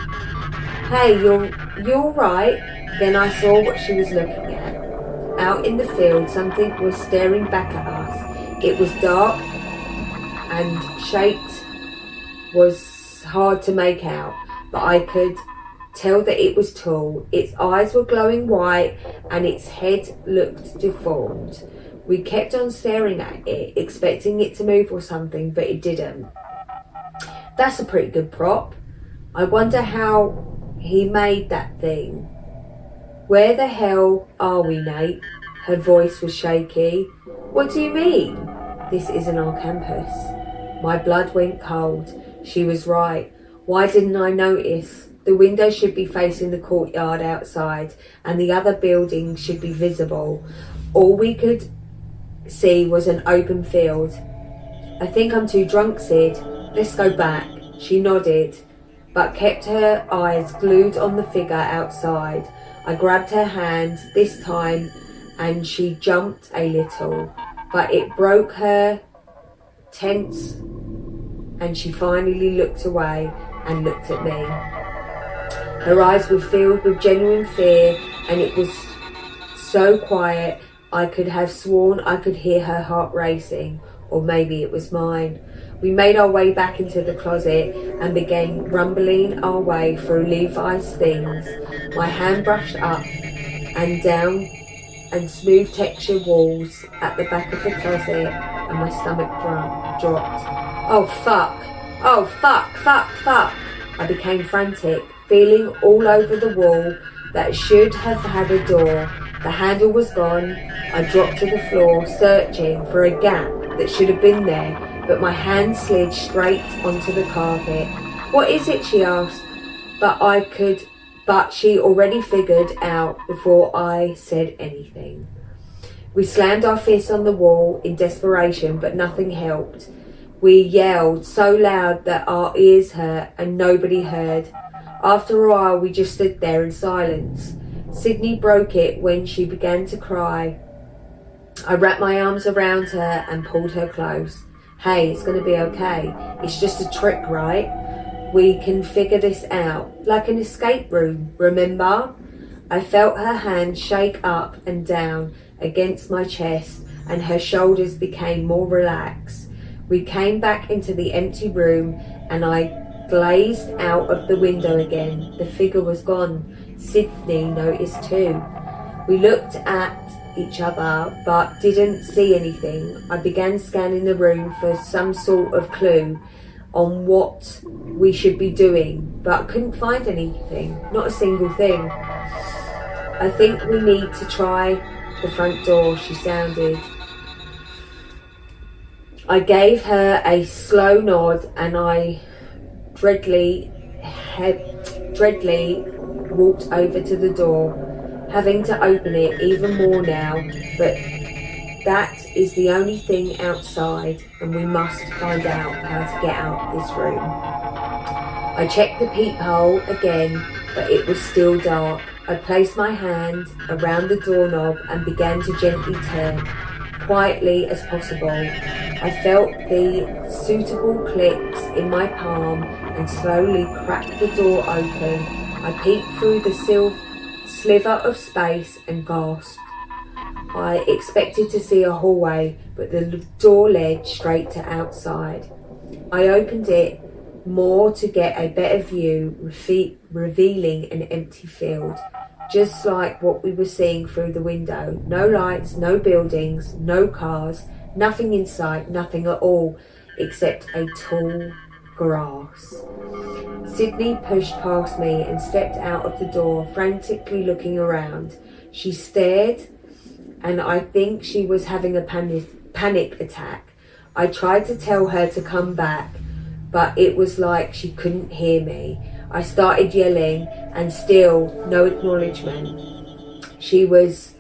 Hey, you're all right? Then I saw what she was looking at. Out in the field, something was staring back at us. It was dark and shaped was hard to make out, but I could tell that it was tall. Its eyes were glowing white and its head looked deformed. We kept on staring at it, expecting it to move or something, but it didn't. That's a pretty good prop. I wonder how he made that thing. Where the hell are we, Nate? Her voice was shaky. What do you mean? This isn't our campus. My blood went cold. She was right. Why didn't I notice? The window should be facing the courtyard outside and the other building should be visible. All we could see was an open field. I think I'm too drunk, Sid. Let's go back. She nodded, but kept her eyes glued on the figure outside. I grabbed her hand this time and she jumped a little, but it broke her tense and she finally looked away and looked at me. Her eyes were filled with genuine fear and it was so quiet I could have sworn I could hear her heart racing, or maybe it was mine. We made our way back into the closet and began rumbling our way through Levi's things. My hand brushed up and down and smooth textured walls at the back of the closet, and my stomach dropped. Oh fuck! Oh fuck, fuck, fuck! I became frantic, feeling all over the wall that should have had a door. The handle was gone. I dropped to the floor, searching for a gap that should have been there, but my hand slid straight onto the carpet. What is it? She asked, but she already figured out before I said anything. We slammed our fists on the wall in desperation, but nothing helped. We yelled so loud that our ears hurt and nobody heard. After a while, we just stood there in silence. Sydney broke it when she began to cry. I wrapped my arms around her and pulled her close. Hey, it's going to be okay. It's just a trick, right? We can figure this out. Like an escape room, remember? I felt her hand shake up and down against my chest, and her shoulders became more relaxed. We came back into the empty room, and I glazed out of the window again. The figure was gone. Sydney noticed too. We looked at each other but didn't see anything. I began scanning the room for some sort of clue on what we should be doing, but couldn't find anything, not a single thing. I think we need to try the front door, she sounded. I gave her a slow nod, and I dreadily walked over to the door, having to open it even more now, but that is the only thing outside, and we must find out how to get out this room. I checked the peephole again, but it was still dark. I placed my hand around the doorknob and began to gently turn, quietly as possible. I felt the suitable clicks in my palm and slowly cracked the door open. I peeked through the sliver of space and gasped. I expected to see a hallway, but the door led straight to outside. I opened it more to get a better view, revealing an empty field, just like what we were seeing through the window. No lights, no buildings, no cars, nothing in sight, nothing at all, except a tall grass. Sydney pushed past me and stepped out of the door, frantically looking around. She stared, and I think she was having a panic attack. I tried to tell her to come back, but it was like she couldn't hear me. I started yelling, and still no acknowledgement. She was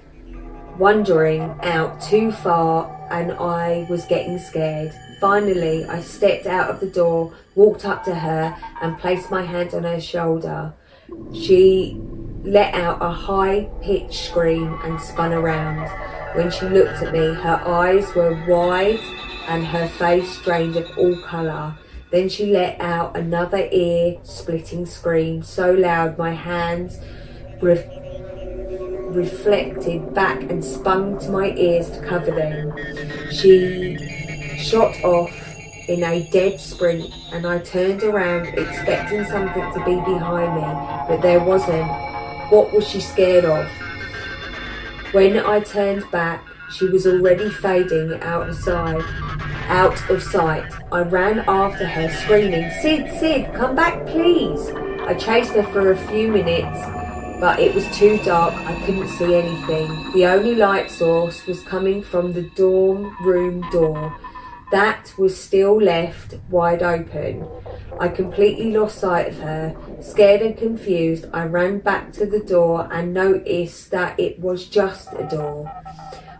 wandering out too far, and I was getting scared. Finally, I stepped out of the door, walked up to her, and placed my hand on her shoulder. She let out a high-pitched scream and spun around. When she looked at me, her eyes were wide and her face drained of all colour. Then she let out another ear-splitting scream, so loud my hands reflected back and spun to my ears to cover them. She shot off in a dead sprint, and I turned around expecting something to be behind me, but there wasn't. What was she scared of? When I turned back, she was already fading out of sight. I ran after her, screaming, Sid, come back please. I chased her for a few minutes, but it was too dark, I couldn't see anything. The only light source was coming from the dorm room door. That was still left wide open. I completely lost sight of her. Scared and confused, I ran back to the door and noticed that it was just a door.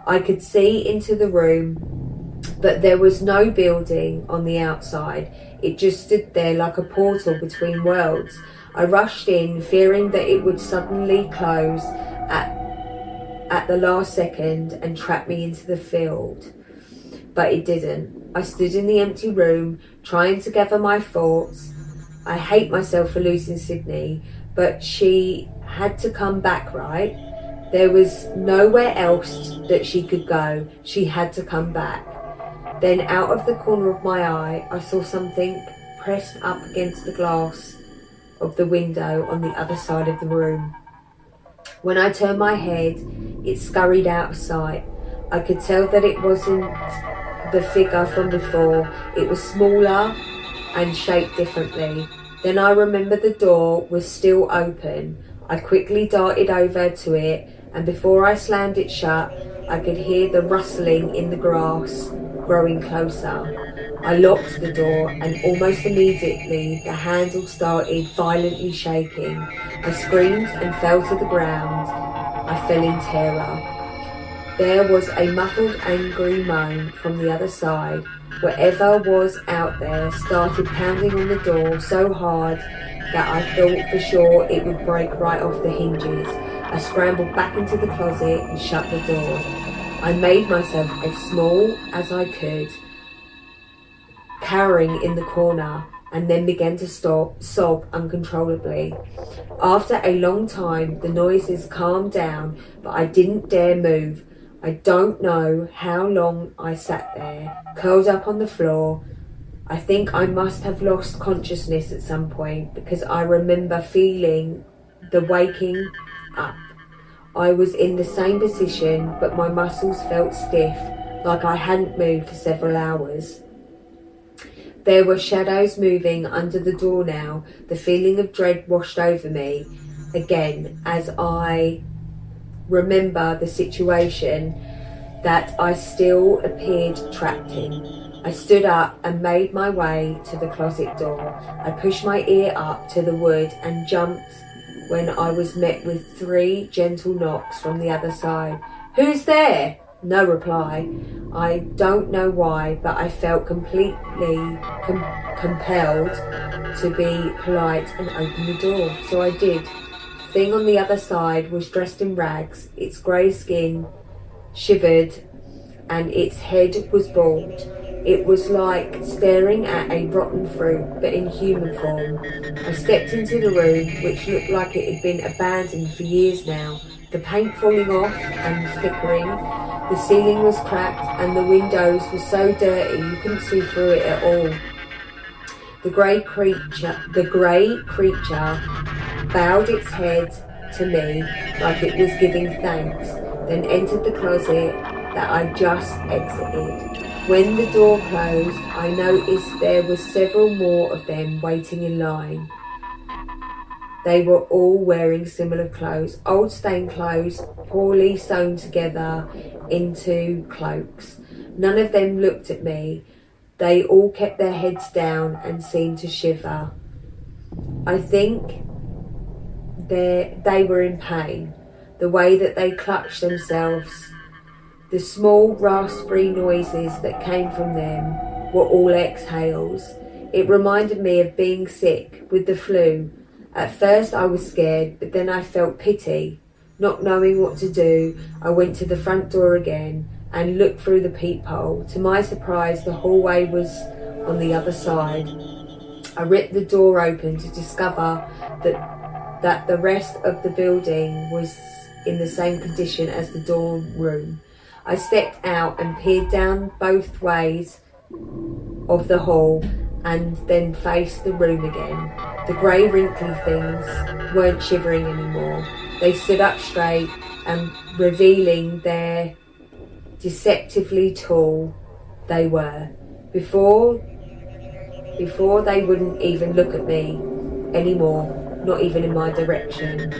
I could see into the room, but there was no building on the outside. It just stood there like a portal between worlds. I rushed in, fearing that it would suddenly close at the last second and trap me into the field. But it didn't. I stood in the empty room, trying to gather my thoughts. I hate myself for losing Sydney, but she had to come back, right? There was nowhere else that she could go. She had to come back. Then out of the corner of my eye, I saw something pressed up against the glass of the window on the other side of the room. When I turned my head, it scurried out of sight. I could tell that it wasn't the figure from before. It was smaller and shaped differently. Then I remembered the door was still open. I quickly darted over to it, and before I slammed it shut, I could hear the rustling in the grass growing closer. I locked the door, and almost immediately the handle started violently shaking. I screamed and fell to the ground. I fell in terror. There was a muffled, angry moan from the other side. Whatever was out there started pounding on the door so hard that I thought for sure it would break right off the hinges. I scrambled back into the closet and shut the door. I made myself as small as I could, cowering in the corner, and then began to sob uncontrollably. After a long time, the noises calmed down, but I didn't dare move. I don't know how long I sat there, curled up on the floor. I think I must have lost consciousness at some point, because I remember feeling the waking up. I was in the same position, but my muscles felt stiff, like I hadn't moved for several hours. There were shadows moving under the door now. The feeling of dread washed over me again as I remember the situation that I still appeared trapped in. I stood up and made my way to the closet door. I pushed my ear up to the wood and jumped when I was met with 3 gentle knocks from the other side. "Who's there?" No reply. I don't know why, but I felt completely compelled to be polite and open the door, so I did. The thing on the other side was dressed in rags, its grey skin shivered, and its head was bald. It was like staring at a rotten fruit, but in human form. I stepped into the room, which looked like it had been abandoned for years now, the paint falling off and flickering. The ceiling was cracked and the windows were so dirty you couldn't see through it at all. The grey creature bowed its head to me like it was giving thanks, then entered the closet that I just exited. When the door closed, I noticed there were several more of them waiting in line. They were all wearing similar clothes, old stained clothes, poorly sewn together into cloaks. None of them looked at me. They all kept their heads down and seemed to shiver. I think they were in pain, the way that they clutched themselves. The small raspberry noises that came from them were all exhales. It reminded me of being sick with the flu. At first I was scared, but then I felt pity. Not knowing what to do, I went to the front door again and looked through the peephole. To my surprise, the hallway was on the other side. I ripped the door open to discover that the rest of the building was in the same condition as the dorm room. I stepped out and peered down both ways of the hall and then faced the room again. The grey wrinkly things weren't shivering anymore. They stood up straight and revealing their deceptively tall they were. Before they wouldn't even look at me anymore, not even in my direction.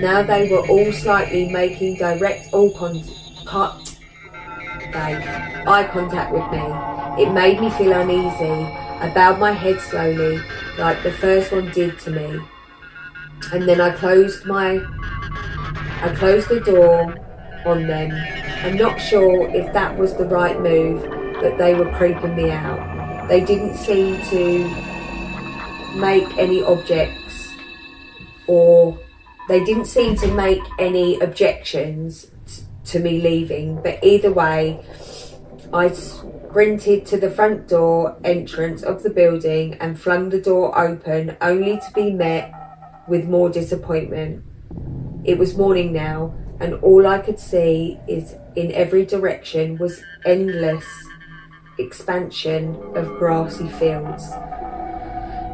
Now they were all slightly making direct eye contact with me. It made me feel uneasy. I bowed my head slowly, like the first one did to me. And then I closed the door on them. I'm not sure if that was the right move, but they were creeping me out. They didn't seem to make any objections to me leaving, but either way, I sprinted to the front door entrance of the building and flung the door open, only to be met with more disappointment. It was morning now, and all I could see is in every direction was endless expansion of grassy fields.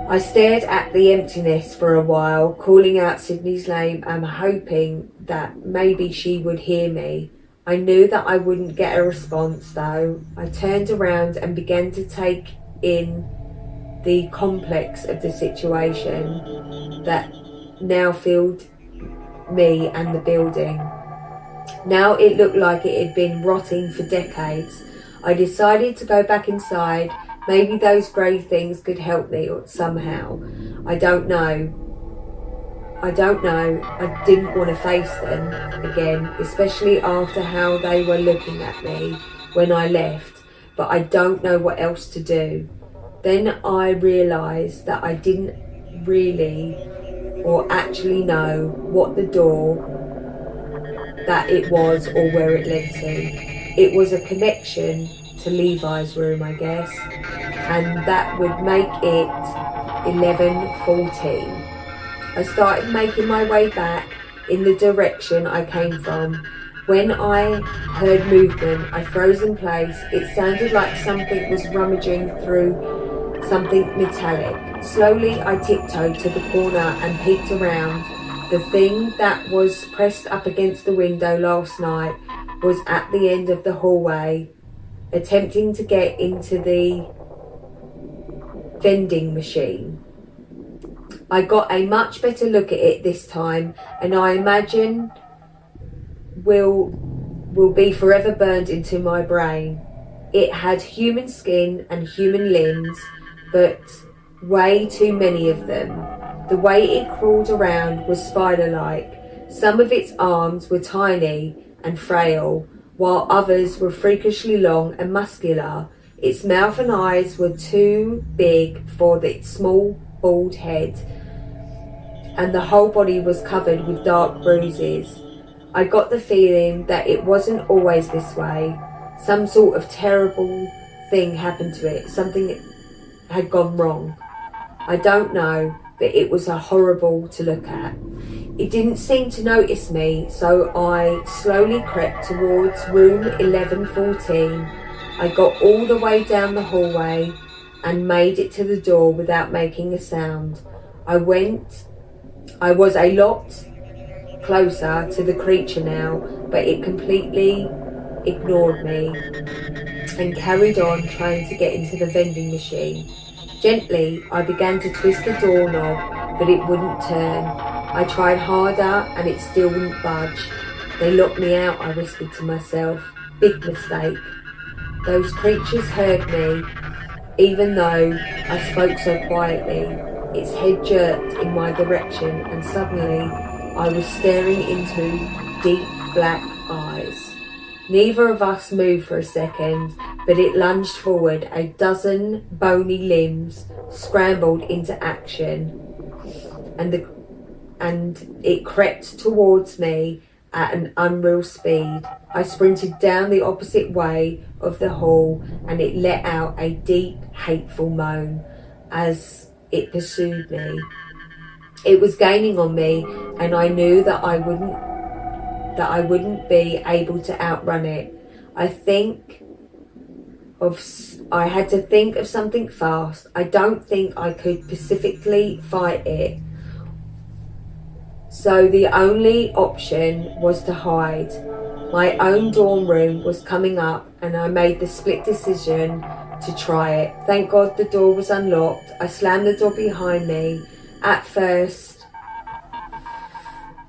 I stared at the emptiness for a while, calling out Sydney's name and hoping that maybe she would hear me. I knew that I wouldn't get a response though. I turned around and began to take in the complex of the situation that now filled me and the building. Now it looked like it had been rotting for decades. I decided to go back inside. Maybe those grey things could help me somehow. I don't know. I didn't want to face them again, especially after how they were looking at me when I left, but I don't know what else to do. Then I realised that I didn't really or actually know what the door that it was or where it led to. It was a connection to Levi's room, I guess, and that would make it 11:14. I started making my way back in the direction I came from. When I heard movement, I froze in place. It sounded like something was rummaging through something metallic. Slowly, I tiptoed to the corner and peeked around. The thing that was pressed up against the window last night was at the end of the hallway, attempting to get into the vending machine. I got a much better look at it this time, and I imagine will be forever burned into my brain. It had human skin and human limbs, but way too many of them. The way it crawled around was spider-like. Some of its arms were tiny and frail, while others were freakishly long and muscular. Its mouth and eyes were too big for its small, bald head, and the whole body was covered with dark bruises. I got the feeling that it wasn't always this way. Some sort of terrible thing happened to it. Something had gone wrong. I don't know, but it was horrible to look at. It didn't seem to notice me, so I slowly crept towards room 1114. I got all the way down the hallway and made it to the door without making a sound. I was a lot closer to the creature now, but it completely ignored me and carried on trying to get into the vending machine. Gently, I began to twist the doorknob, but it wouldn't turn. I tried harder and it still wouldn't budge. They locked me out, I whispered to myself. Big mistake. Those creatures heard me, even though I spoke so quietly. Its head jerked in my direction, and suddenly I was staring into deep black eyes. Neither of us moved for a second, but it lunged forward. A dozen bony limbs scrambled into action, and it crept towards me at an unreal speed. I sprinted down the opposite way of the hall, and it let out a deep, hateful moan as it pursued me. It was gaining on me, and I knew that I wouldn't be able to outrun it. I had to think of something fast. I don't think I could specifically fight it. So the only option was to hide. My own dorm room was coming up, and I made the split decision to try it. Thank God the door was unlocked. I slammed the door behind me at first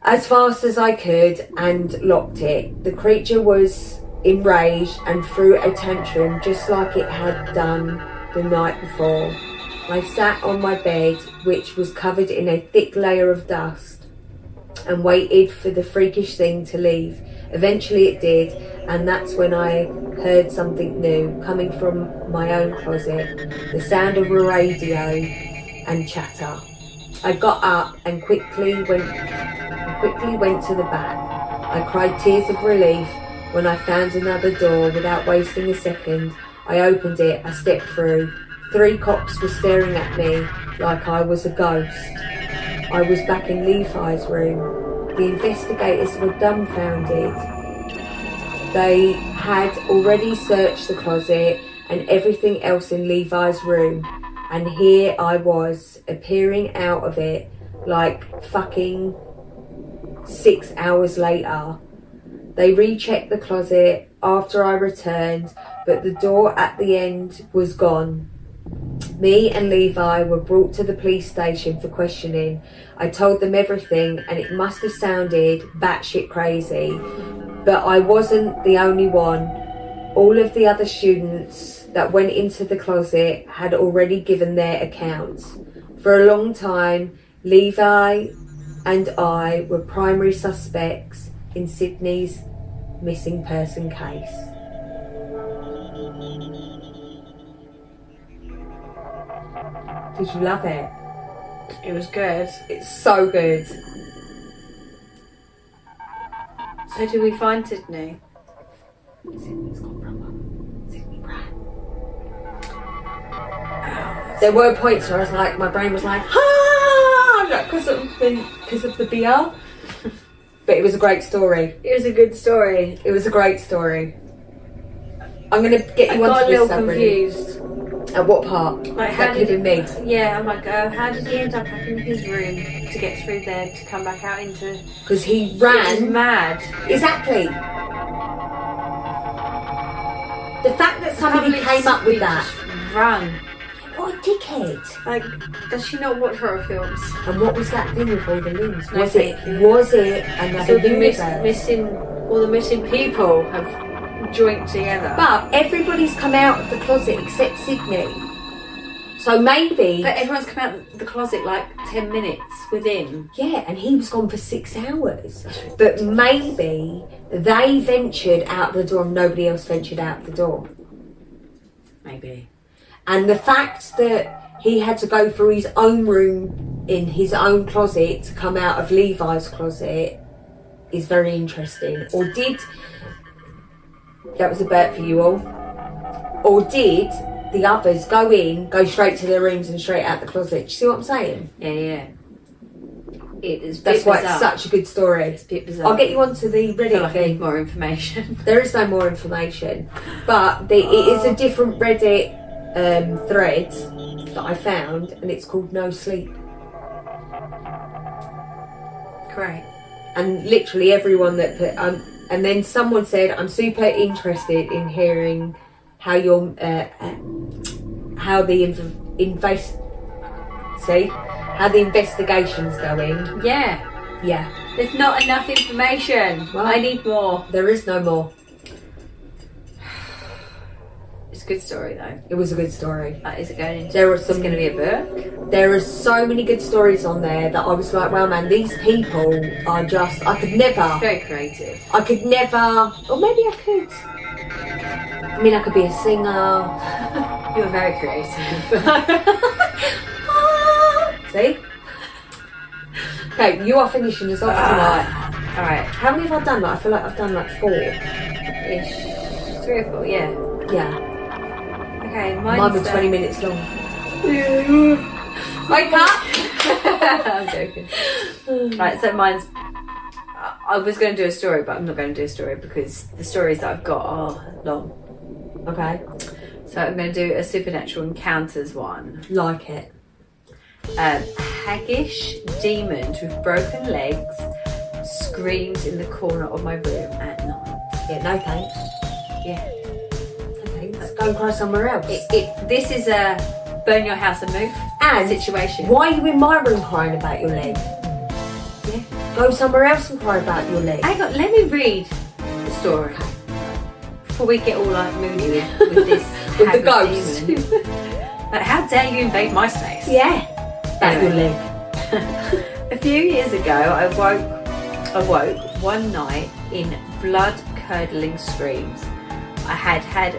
as fast as I could and locked it. The creature was enraged and threw a tantrum just like it had done the night before. I sat on my bed, which was covered in a thick layer of dust, and waited for the freakish thing to leave. Eventually it did, and that's when I heard something new coming from my own closet, the sound of a radio and chatter. I got up and quickly went to the back. I cried tears of relief when I found another door. Without wasting a second, I opened it. I stepped through. 3 cops were staring at me like I was a ghost. I was back in Levi's room. the investigators were dumbfounded. They had already searched the closet and everything else in Levi's room, and here I was appearing out of it like fucking 6 hours later. They rechecked the closet after I returned, but the door at the end was gone. Me and Levi were brought to the police station for questioning. I told them everything, and it must have sounded batshit crazy, but I wasn't the only one. All of the other students that went into the closet had already given their accounts. For a long time, Levi and I were primary suspects in Sydney's missing person case. Did you love it? It was good. It's so good. So did we find Sydney? Sydney's got brother. Sydney Brad. There were points where I was like, my brain was like, because of the BR. But it was a great story. It was a good story. It was a great story. I'm going to get you I got onto a little this confused. At what part? Like, That could have been me. Yeah, I'm like, how did he end up back in his room to get through there to come back out into? Because he He was ran. mad. Exactly. The fact that somebody came up with that. Run. What a dickhead. Like, does she not watch horror films? And what was that thing with all the limbs? No, Was thank it you. another So the universe? all the missing people have joined together. But everybody's come out of the closet except Sydney. So maybe... But everyone's come out of the closet like 10 minutes within. Yeah, and he was gone for 6 hours. But maybe they ventured out the door and nobody else ventured out the door. Maybe. And the fact that he had to go through his own room in his own closet to come out of Levi's closet is very interesting. Or did... That was a burp for you all. Or did the others go straight to their rooms and straight out the closet? Do you see what I'm saying? Yeah. It is. That's why it's such a good story. It's a bit bizarre. I'll get you onto the I feel Reddit like I thing. need more information. There is no more information, but it is a different Reddit thread that I found, and it's called No Sleep. Great. And literally everyone that put and then someone said, I'm super interested in hearing how your how the investigation's going. Yeah. Yeah, There's not enough information. Well, I need more. there is no more. It's a good story though. It was a good story. Is it going into? There were It's some. going to be a book. There are so many good stories on there that I was like, wow, man, these people are just. I could never. Very creative. I could never. Or maybe I could. I mean, I could be a singer. You're very creative. See? Okay, you are finishing us off tonight. All right. How many have I done? Like, I feel like I've done like 4-ish. 3 or 4. Yeah. Yeah. Okay. Mine were 20 minutes long. Wake up! I'm joking. Right, so mine's. I was going to do a story, but I'm not going to do a story because the stories that I've got are long. Okay. So I'm going to do a supernatural encounters one. Like it. Haggish demons with broken legs screamed in the corner of my room at night. Yeah, no thanks. Yeah. No thanks. Go and cry somewhere else. This is a burn your house and move And situation. why are you in my room crying about your leg? Yeah. Go somewhere else and cry about your leg. Hang on, let me read the story before we get all like moody with this With the haggish ghost. demon. Like, how dare you invade my space? Yeah. About your Anyway. leg. A few years ago, I awoke one night in blood-curdling screams. I have had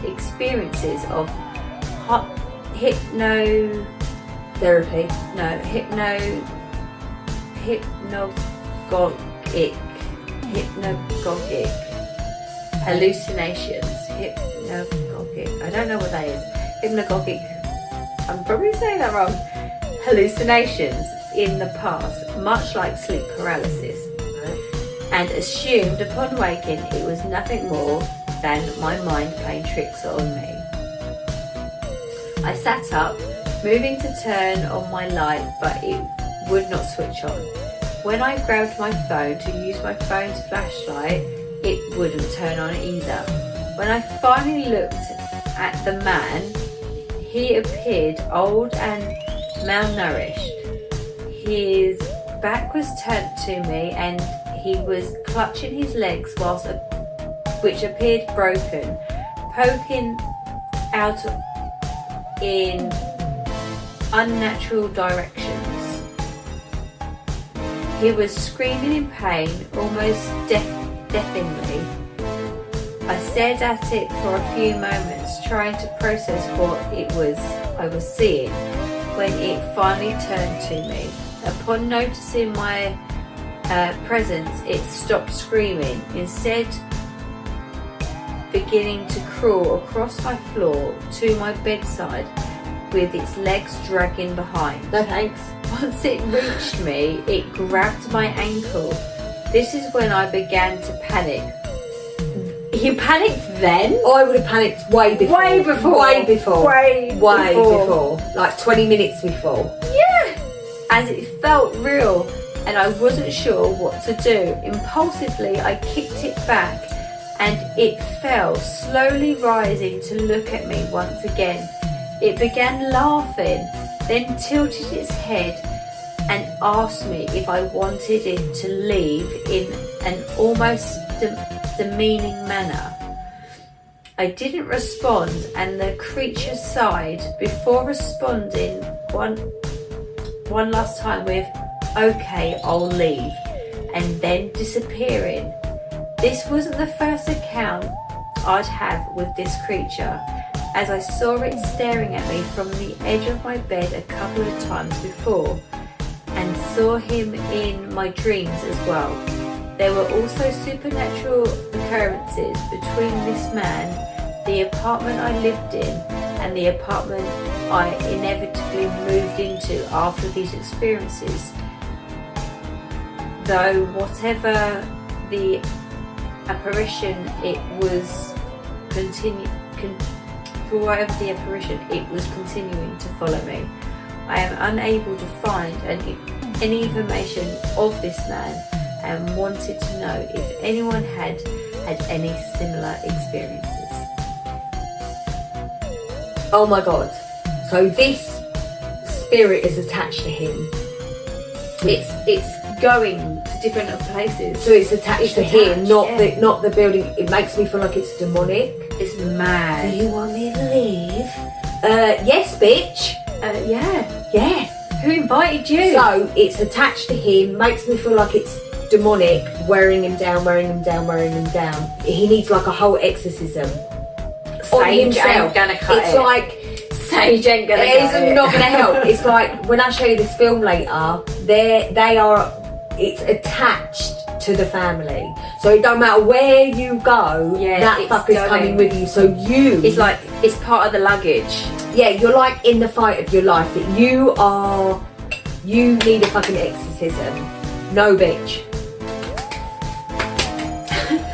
experiences of Therapy. hypnagogic hallucinations. Hypnagogic. I don't know what that is. Hypnagogic. I'm probably saying that wrong. Hallucinations in the past, much like sleep paralysis, and assumed upon waking it was nothing more than my mind playing tricks on me. I sat up, moving to turn on my light, but it would not switch on. When I grabbed my phone to use my phone's flashlight, it wouldn't turn on either. When I finally looked at the man, he appeared old and malnourished. His back was turned to me and he was clutching his legs which appeared broken, poking out in unnatural directions. He was screaming in pain, almost deafeningly. I stared at it for a few moments, trying to process what it was I was seeing, when it finally turned to me. Upon noticing my presence, it stopped screaming, instead beginning to crawl across my floor to my bedside with its legs dragging behind. No thanks. Once it reached me, it grabbed my ankle. This is when I began to panic. You panicked then? I would have panicked way before. Way before. Way before. Way before. Like 20 minutes before. Yeah! As it felt real and I wasn't sure what to do. Impulsively, I kicked it back and it fell, slowly rising to look at me once again. It began laughing, then tilted its head and asked me if I wanted it to leave in an almost demeaning manner. I didn't respond and the creature sighed before responding one last time with, "Okay, I'll leave," and then disappearing. This wasn't the first account I'd have with this creature, as I saw it staring at me from the edge of my bed a couple of times before, and saw him in my dreams as well. There were also supernatural occurrences between this man, the apartment I lived in, and the apartment I inevitably moved into after these experiences. Though whatever the apparition, it was continuing to follow me. I am unable to find any information of this man and wanted to know if anyone had any similar experiences. Oh my god. So this spirit is attached to him. It's going to different places. So it's attached to him, not yeah. not the building. It makes me feel like it's demonic. It's mad. Do you want me to leave? Yes, bitch. Yeah. Yeah. Who invited you? So it's attached to him, makes me feel like it's demonic, wearing him down, wearing him down, wearing him down. He needs like a whole exorcism on Sage himself. ain't gonna cut It's it. like Sage ain't gonna cut it. it's not gonna help. It's like when I show you this film later, it's attached to the family. So it don't matter where you go, Yeah, that it's fucker's going. coming with you. So It's like it's part of the luggage. yeah, you're like in the fight of your life. That you need a fucking exorcism. No, bitch.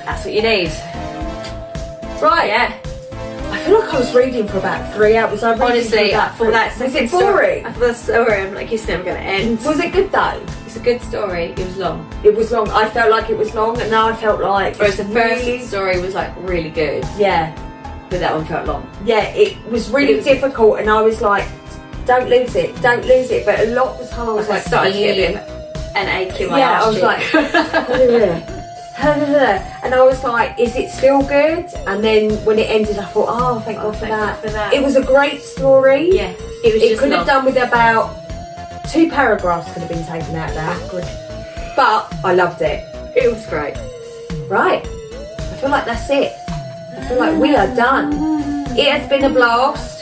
That's what you need. Right. Yeah. I feel like I was reading for about 3 hours. Honestly, I thought that was it story. boring? I thought the story, I'm like, it's never gonna end. Was it good though? It's a good story. It was long. It was long. I felt like it was long, and now I felt like Whereas the first really, story was like really good, yeah, but that one felt long. yeah. It was really It was- difficult, and I was like, don't lose it, don't lose it. But a lot of the time I was like, started to get a bit of an ache in my yeah, ass I was cheek. like, and I was like, is it still good? And then when it ended, I thought, oh, thank God for thank that. God for that. It was a great story. Yeah, it was It just could long. have done with about 2 paragraphs could have been taken out of that. But I loved it. It was great. Right. I feel like that's it. I feel like we are done. It has been a blast.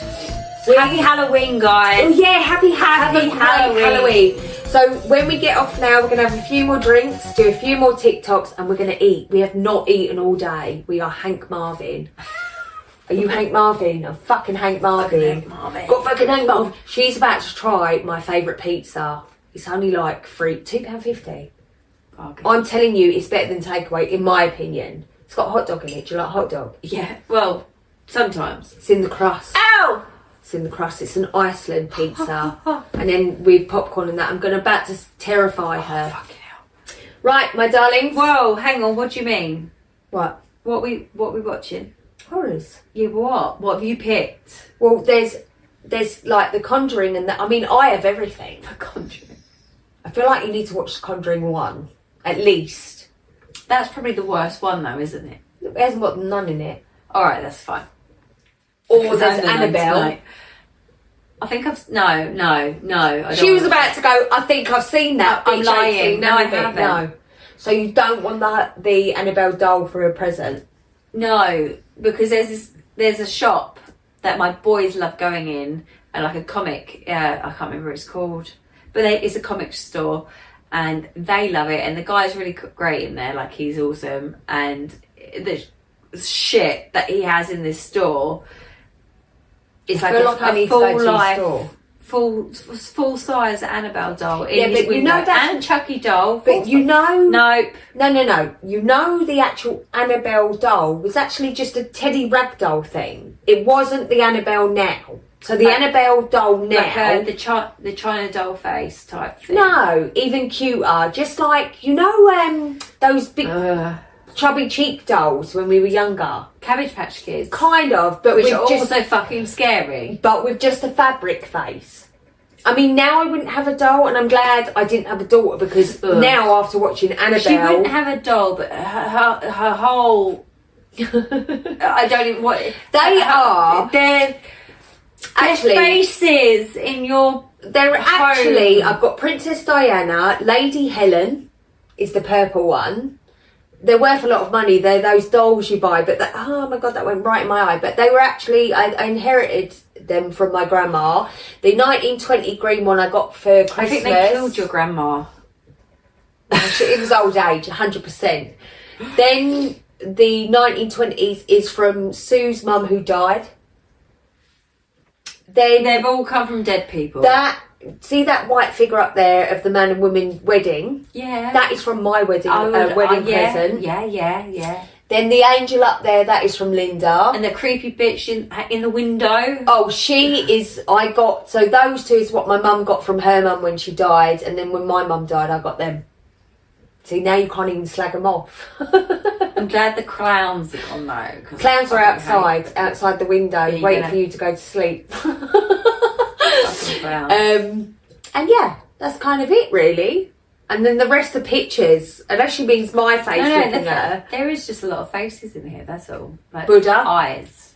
Happy Halloween, guys. Oh yeah, happy Halloween. Halloween. So when we get off now, we're going to have a few more drinks, do a few more TikToks, and we're going to eat. We have not eaten all day. We are Hank Marvin. Are you Hank Marvin? I'm fucking Hank Marvin. Hank Marvin. Got fucking Hank Marvin. She's about to try my favourite pizza. It's only like £2.50. Bargain. I'm telling you, it's better than takeaway, in my opinion. It's got a hot dog in it. Do you like hot dog? Yeah, well, sometimes. It's in the crust. Ow! It's in the crust. It's an Iceland pizza. And then with popcorn and that. I'm about to terrify her. Fucking hell. Right, my darlings. Whoa, hang on, what do you mean? What? What we watching? Horrors. Yeah, what? What have you picked? Well, there's like The Conjuring and that. I mean, I have everything. The Conjuring. I feel like you need to watch The Conjuring 1, at least. That's probably the worst one though, isn't it? It hasn't got none in it. Alright, that's fine. Or Because there's I'm the Annabelle. tonight. I think I've... No. I don't She was want about to go, I think I've seen that. No, I'm bitch, I ain't lying. seen No, none I of it. haven't. No. So you don't want the Annabelle doll for a present? No, because there's a shop that my boys love going in, and like a comic, I can't remember what it's called, but it's a comic store, and they love it, and the guy's really great in there, like he's awesome, and the shit that he has in this store is like I need to go to the store. full size Annabelle doll in Yeah, his but you window, know that- and Chucky doll. But you know... Nope. No. You know the actual Annabelle doll was actually just a Teddy Ragdoll thing. It wasn't the Annabelle now. So the Annabelle doll now... Like the China doll face type thing. No, even cuter. Just like, you know those big chubby cheek dolls when we were younger? Cabbage Patch Kids. Kind of, but Which with are just... also fucking scary. But with just a fabric face. I mean, now I wouldn't have a doll, and I'm glad I didn't have a daughter, because now after watching Annabelle... She wouldn't have a doll, but her whole... I don't even... What, They are... They're Actually... faces in your... They're home. actually... I've got Princess Diana, Lady Helen is the purple one. They're worth a lot of money. They're those dolls you buy, but oh my god, that went right in my eye. But they were actually, I inherited them from my grandma. The 1920 green one I got for Christmas. I think they killed your grandma. It was old age, 100%. Then the 1920s is from Sue's mum who died. Then They've all come from dead people. See that white figure up there of the man and woman wedding? Yeah. That is from my wedding yeah, present. Yeah. Then the angel up there, that is from Linda. And the creepy bitch in the window. Oh, she is, so those two is what my mum got from her mum when she died, and then when my mum died, I got them. See, now you can't even slag them off. I'm glad the clowns are gone though. Clowns are outside the window, Yeah, waiting for you to go to sleep. Clown. And yeah, that's kind of it really. And then the rest of the pictures, unless she means my face looking at her. There is just a lot of faces in here, that's all. Like Buddha. Eyes.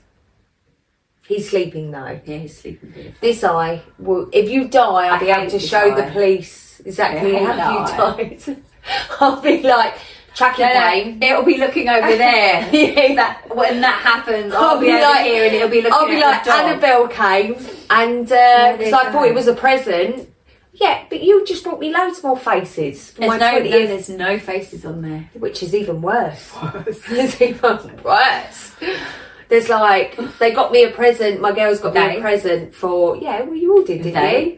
He's sleeping though. Yeah, he's sleeping beautiful. This eye, well, if you die, I'll be able to show the police exactly I hate how you that died. I'll be like, tracking game. It'll be looking over there. Yeah. When that happens, I'll I'll be be over like- here and it'll be looking I'll be at like, the dog. Annabelle came, and there because you I thought go. it was a present. Yeah, but you just brought me loads more faces for my 20th, There's no faces on there. which is even worse. It's even worse. There's like, they got me a present, my girls got me They? a present for, yeah, well you all did, didn't you?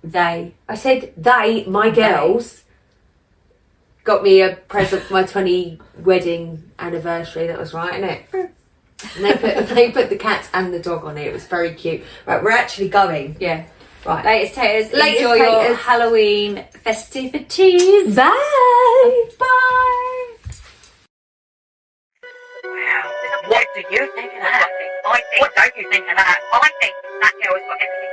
They. I said my They. girls, got me a present for my 20 wedding anniversary. That was right, innit? And they put the cats and the dog on it. It was very cute. Right, we're actually going. Yeah. Right. Latest taters, Latest enjoy your taters. Halloween festivities. Bye. Bye. Wow. What do you think of that? I think. What don't you think of that? I think that girl has got everything